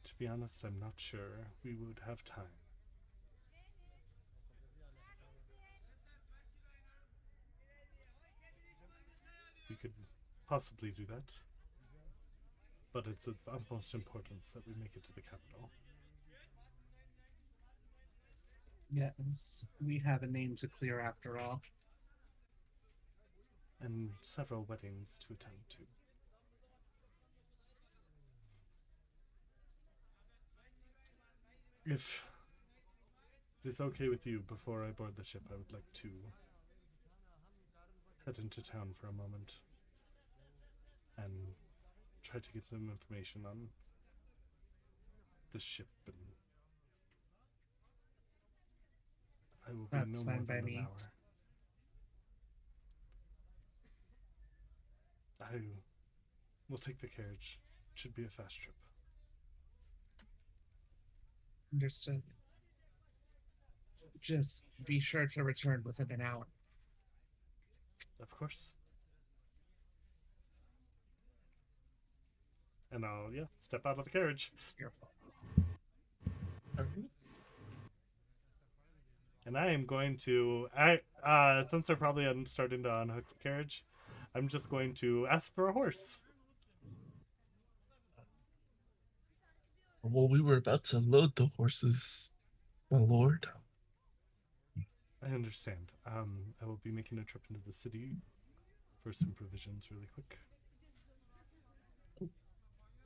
To be honest, I'm not sure we would have time. We could possibly do that, but it's of utmost importance that we make it to the capital. Yes, we have a name to clear after all. And several weddings to attend to. If it is okay with you, before I board the ship, I would like to head into town for a moment and try to get some information on the ship, and I will be That's no fine more by than me. an hour. I will take the carriage. It should be a fast trip. Understood. Just be sure to return within an hour. Of course. And I'll, step out of the carriage. Your fault. And I am going to, since they're probably starting to unhook the carriage, I'm just going to ask for a horse. Well, we were about to load the horses, my lord. I understand. I will be making a trip into the city for some provisions really quick.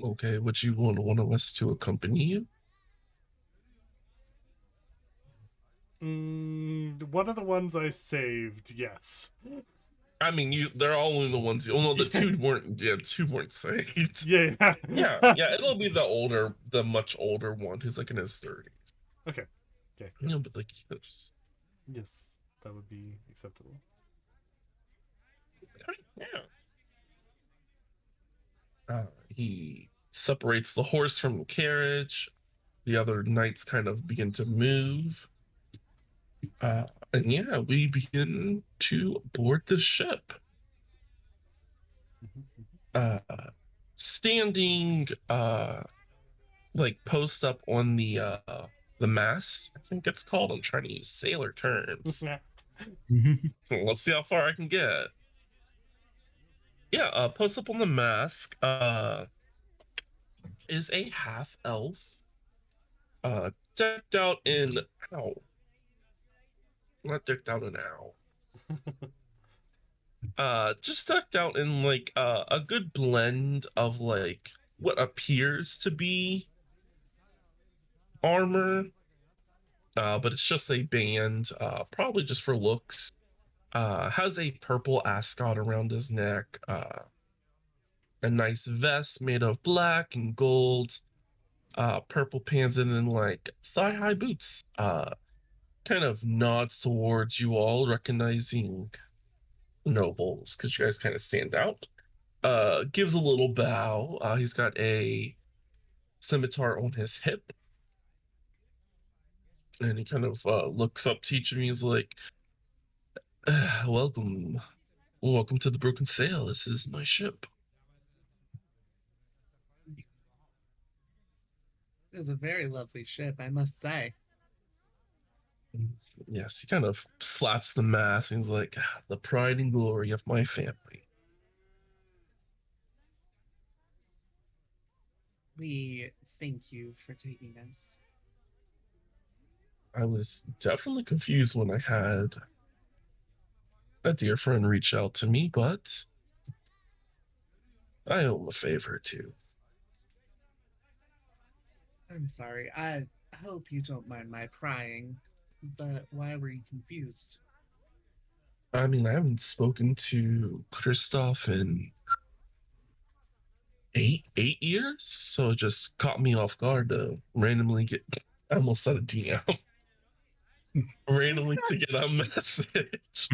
Okay, would you want one of us to accompany you? One of the ones I saved, yes. I mean, they're all only the ones. Oh no, the two weren't. Yeah, two weren't saved. Yeah. yeah. It'll be the much older one who's like in his 30s. Okay. Yeah, but like this. Yes, that would be acceptable. Yeah. He separates the horse from the carriage. The other knights kind of begin to move. And yeah, we begin to board the ship. Standing like post up on the mast, I think it's called. I'm trying to use sailor terms. Let's see how far I can get. Yeah, post up on the mast is a half elf decked out in not decked out in just decked out in like a good blend of like what appears to be armor, but it's just a band, probably just for looks. Has a purple ascot around his neck, a nice vest made of black and gold, purple pants, and then like thigh-high boots. Kind of nods towards you all, recognizing nobles because you guys kind of stand out. Gives a little bow. He's got a scimitar on his hip, and he kind of looks up to each of you. He's like, "Welcome, welcome to the Broken Sail. This is my ship." It was a very lovely ship, I must say. Yes, he kind of slaps the mast and he's like, "The pride and glory of my family." We thank you for taking us. I was definitely confused when I had a dear friend reach out to me, but I owe him a favor too. I'm sorry. I hope you don't mind my prying, but why were you confused? I mean, I haven't spoken to Christoph in 8 years, so it just caught me off guard to randomly get. I almost said a DM. Randomly to get a message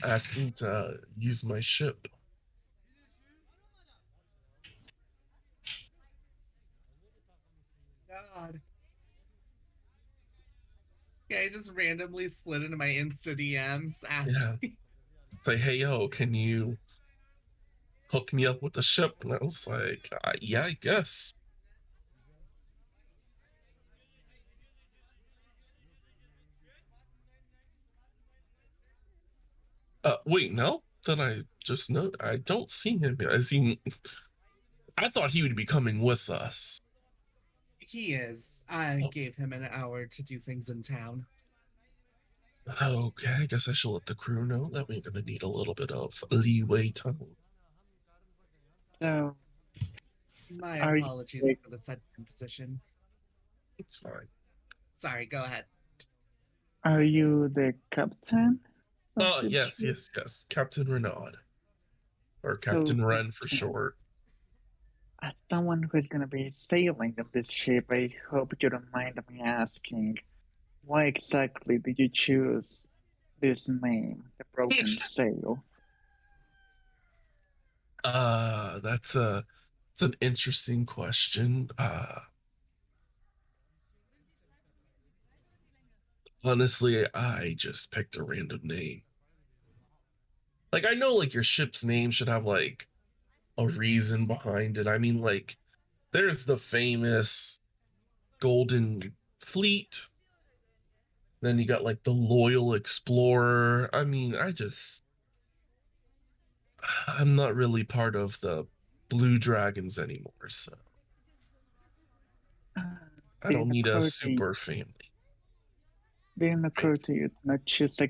asking to use my ship. God. Yeah, I just randomly slid into my Insta DMs, asked Yeah. me. It's like, hey, yo, can you hook me up with the ship? And I was like, yeah, I guess. Wait, no? Then I just know I don't see him here. I thought he would be coming with us. He is. I Oh, gave him an hour to do things in town. okay, I guess I should let the crew know that we're gonna need a little bit of leeway time. So, My are you apologies the, for the sudden imposition. It's fine. Sorry, go ahead. are you the captain of this Yes, ship? yes, yes. Captain Renaud. Or So, Captain Ren for Captain, short. as someone who's gonna be sailing on this ship, I hope you don't mind me asking, why exactly did you choose this name, the Broken Sail? That's a it's an interesting question. Honestly, I just picked a random name. Like I know like your ship's name should have like a reason behind it. I mean, like there's the famous Golden Fleet. Then you got like the Loyal Explorer. I mean, I'm not really part of the Blue Dragons anymore, so Uh, I don't didn't need a occur to you, super family. didn't occur to you to not choose a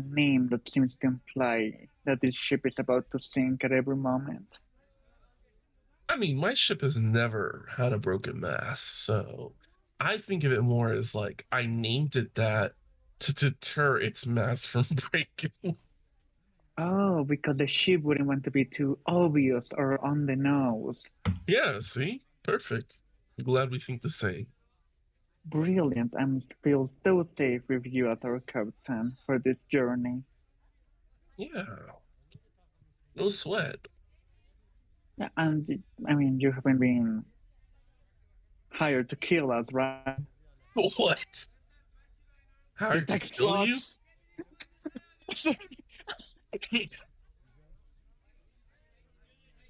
name that seems to imply that this ship is about to sink at every moment? I mean, my ship has never had a broken mast, so I think of it more as like I named it that to deter its mast from breaking. Oh, because the ship wouldn't want to be too obvious or on the nose. Yeah, see? Perfect. Glad we think the same. Brilliant, and feel so safe with you as our captain for this journey. Yeah, no sweat. Yeah, and I mean, you haven't been hired to kill us, right? What? Hired It's to like kill you? sucks.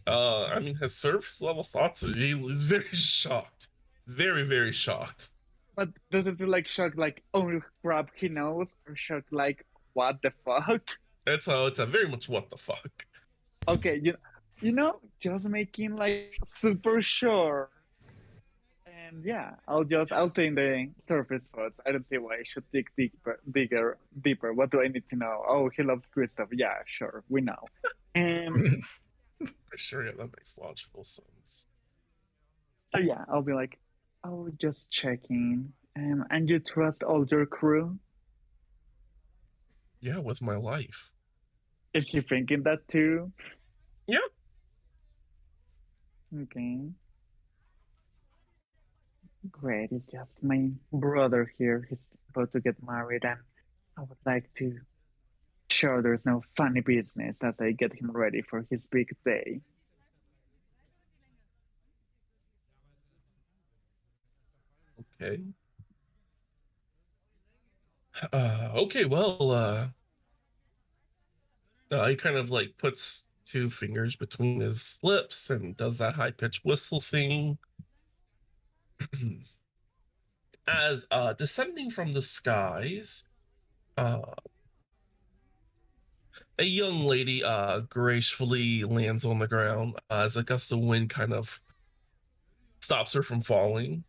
I mean, his surface level thoughts, he was very shocked. Very, very shocked. But does it feel like shock, like, oh crap, he knows, or shock, like, what the fuck? It's a very much what the fuck. Okay, just making like super sure. And yeah, I'll stay in the surface spots. I don't see why I should dig deeper. What do I need to know? Oh, he loves Kristoff. Yeah, sure, we know. Um, For sure, yeah, that makes logical sense. so yeah, I'll be like, oh, just checking. And you trust all your crew? Yeah, with my life. Is she thinking that too? Yeah. Okay, great. It's just my brother here. He's about to get married, and I would like to sure there's no funny business as I get him ready for his big day. Okay. Okay, well, he kind of like puts two fingers between his lips and does that high pitched whistle thing. As descending from the skies, uh, a young lady gracefully lands on the ground as a gust of wind kind of stops her from falling.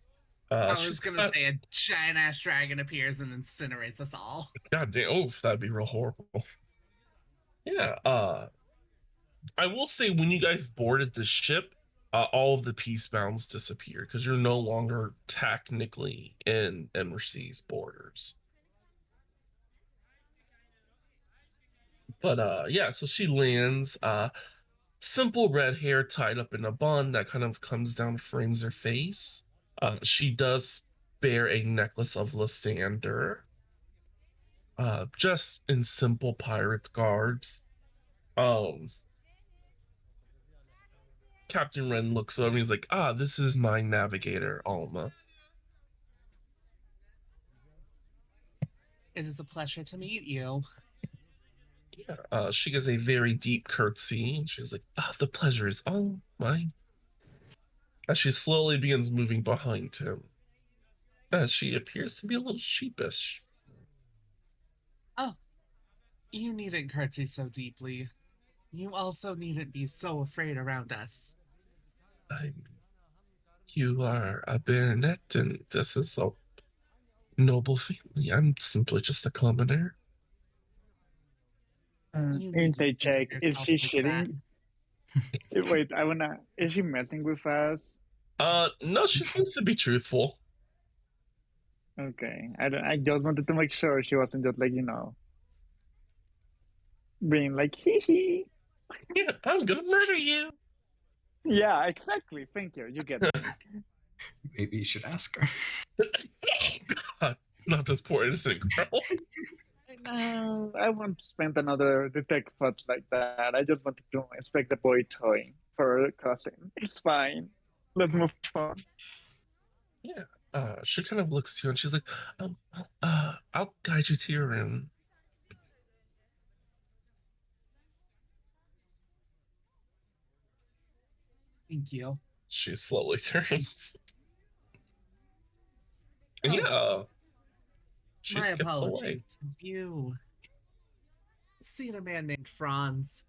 I was She's gonna got, say a giant ass dragon appears and incinerates us all. God damn, oh, that'd be real horrible. Yeah, I will say when you guys boarded the ship, all of the peace bounds disappear because you're no longer technically in Immersea's borders. But yeah, so she lands, simple red hair tied up in a bun that kind of comes down, frames her face. She does bear a necklace of lathander, just in simple pirate garbs. Um, Captain Ren looks over and he's like, "Ah, this is my navigator, Alma." It is a pleasure to meet you. Yeah, she gives a very deep curtsy, and she's like, "Ah, the pleasure is all mine." As she slowly begins moving behind him, as she appears to be a little sheepish. Oh, you needn't curtsy so deeply. You also needn't be so afraid around us. You are a baronet, and this is a noble family. I'm simply just a commoner. You needn't Insight think of check. Is yourself she like that. shitting? Wait, I wanna. Is she messing with us? No, she seems to be truthful. Okay, I just wanted to make sure she wasn't just like being like hee hee. Yeah, I'm gonna murder you. Yeah, exactly. Thank you. You get me. Maybe you should ask her. God, not this poor innocent girl. No, I won't spend another detect thought like that. I just wanted to inspect the boy toy for a cousin. It's fine. Let's move on. Yeah. She kind of looks to you and she's like, I'll guide you to your room. Thank you. She slowly turns. And Oh, yeah, she my skips away. apologies. Have you seen a man named Franz?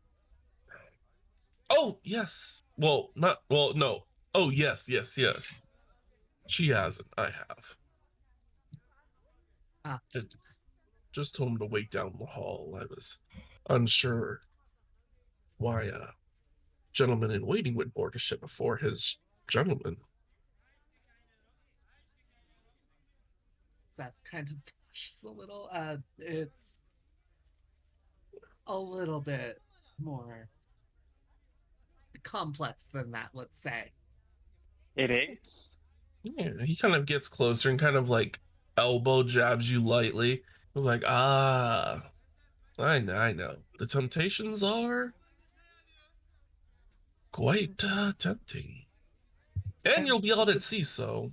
Oh, yes. Well, not, well, no. Oh, yes, yes, yes. She hasn't. I have. Ah. It just told him to wait down the hall. I was unsure why a gentleman in waiting would board a ship before his gentleman. Seth kind of blushes a little. It's a little bit more complex than that, let's say. It is. Yeah, he kind of gets closer and kind of like elbow jabs you lightly. It was like, I know, I know. The temptations are quite tempting. And you'll be out at sea, so.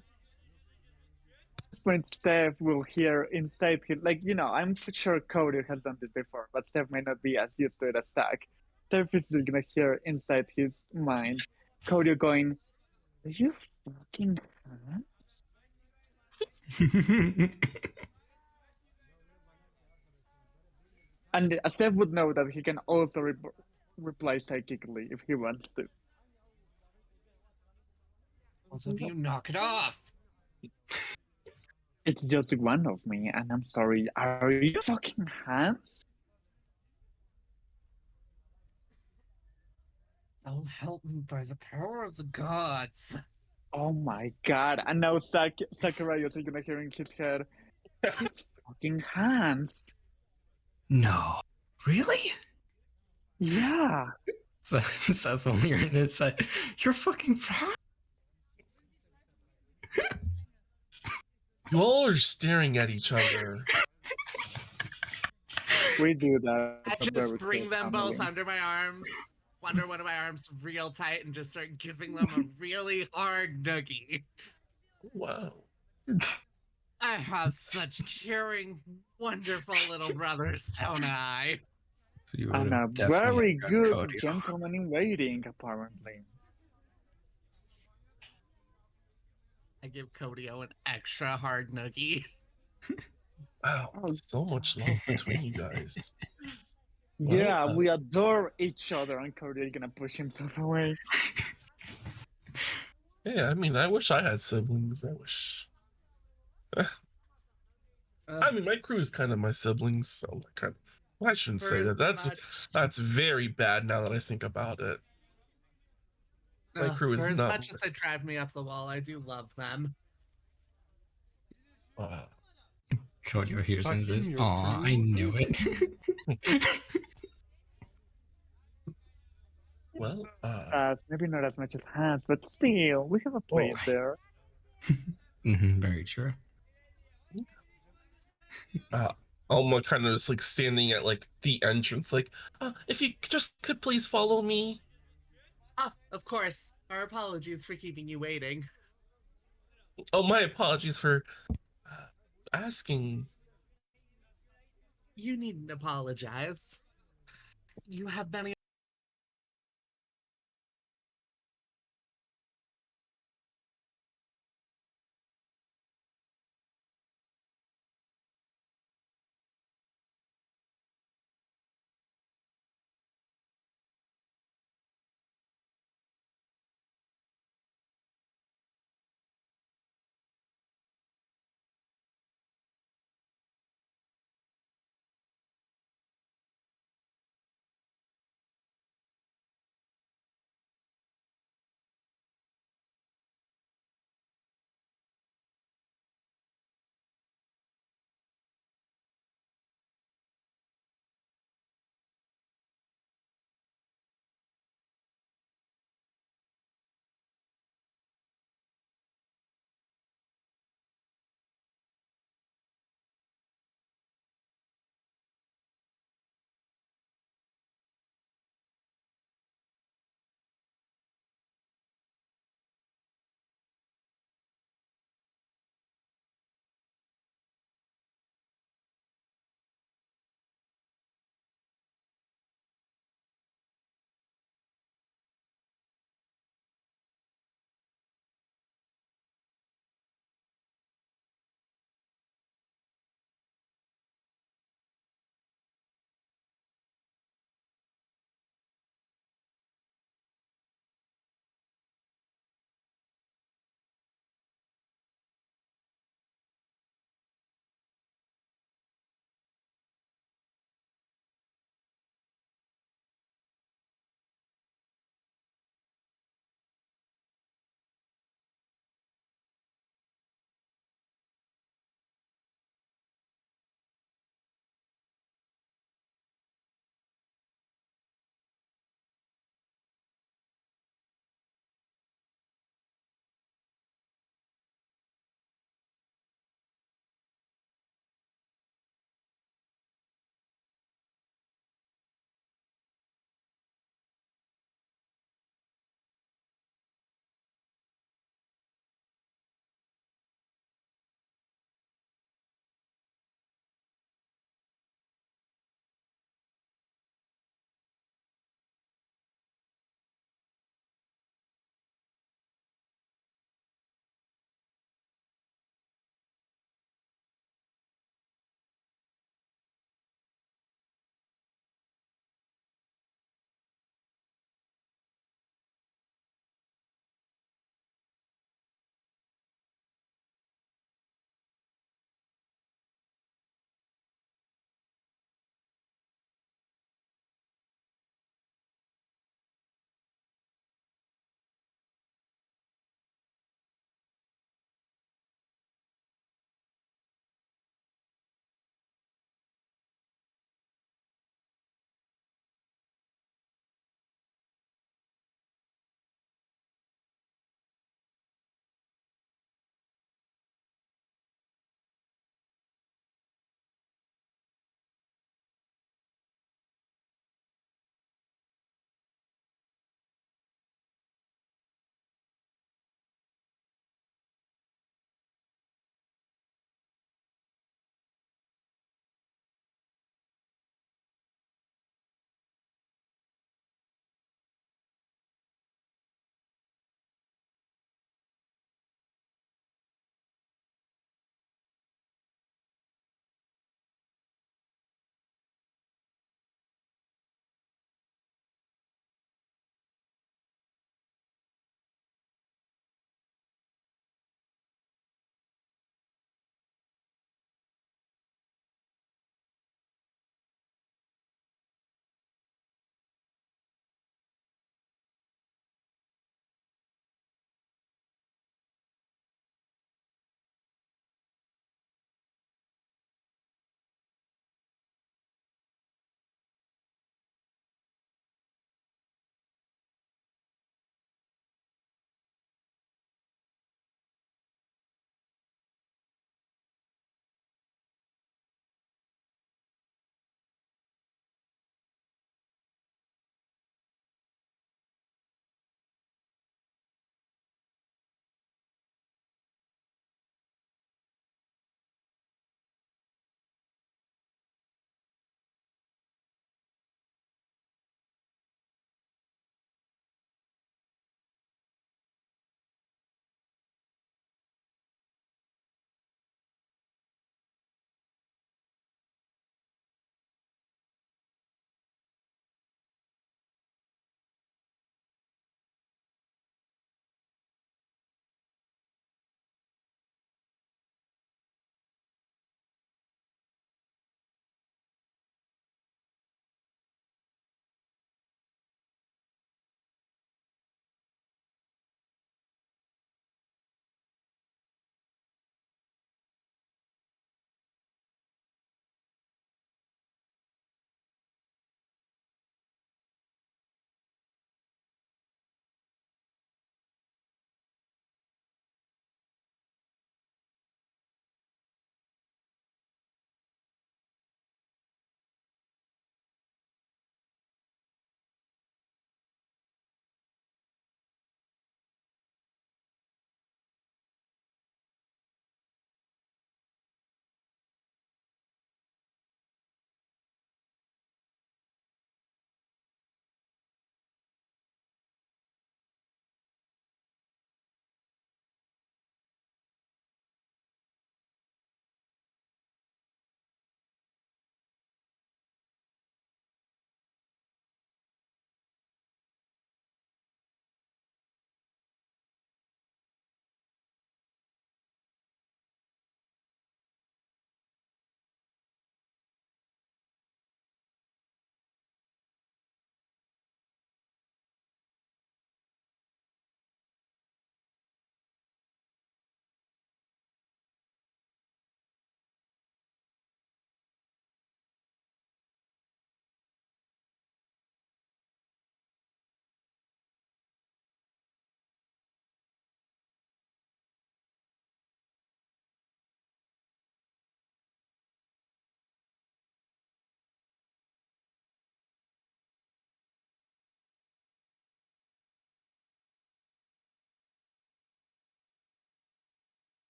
When Steph will hear inside him, like, I'm sure Cody has done this before, but Steph may not be as used to it as Zach. Steph is just gonna hear inside his mind Cody going, "Are you fucking hands?" And Steph would know that he can also reply psychically if he wants to. Both of you knock it off. It's just one of me, and I'm sorry. Are you fucking hands? So help me by the power of the gods. Oh my god. And now Zacharias is gonna hear in his head, his fucking hands. No. Really? Yeah. So that's when you're in his side. You're fucking proud. You all are staring at each other. We do that. I as a just very bring close them both family. under my arms, under one of my arms real tight, and just start giving them a really hard noogie. Wow. I have such caring, wonderful little brothers, don't I? So you And would a have definitely very got good Cody. gentleman in waiting, apparently. I give Codio an extra hard noogie. Wow. Oh. So much love between you guys. Yeah, Well, we adore each other, and Cody is gonna push himself away. Yeah, I mean, I wish I had siblings. I wish I mean, my crew is kind of my siblings, so like, kind of. Well, I shouldn't say that. That's very bad now that I think about it. My crew For is as not. much as they drive me up the wall, I do love them. Kodo You hears and fucking says, your "Aw, I crew?" knew it." Well, Maybe not as much as Hans, but still, we have a place there. Very true. Alma kind of just like standing at like the entrance, like, if you just could please follow me. Of course. Our apologies for keeping you waiting. Oh, my apologies for asking. You needn't apologize. You have many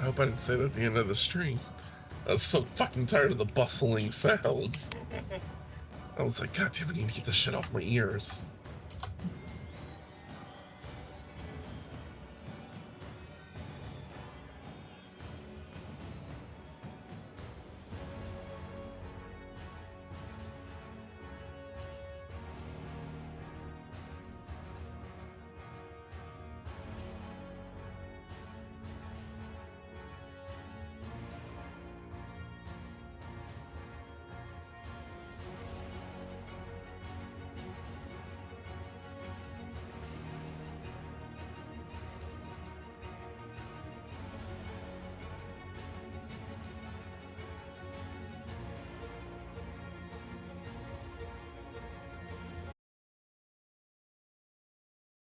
I hope I didn't say that at the end of the stream. I was so fucking tired of the bustling sounds. I was like, God damn, I need to get this shit off my ears.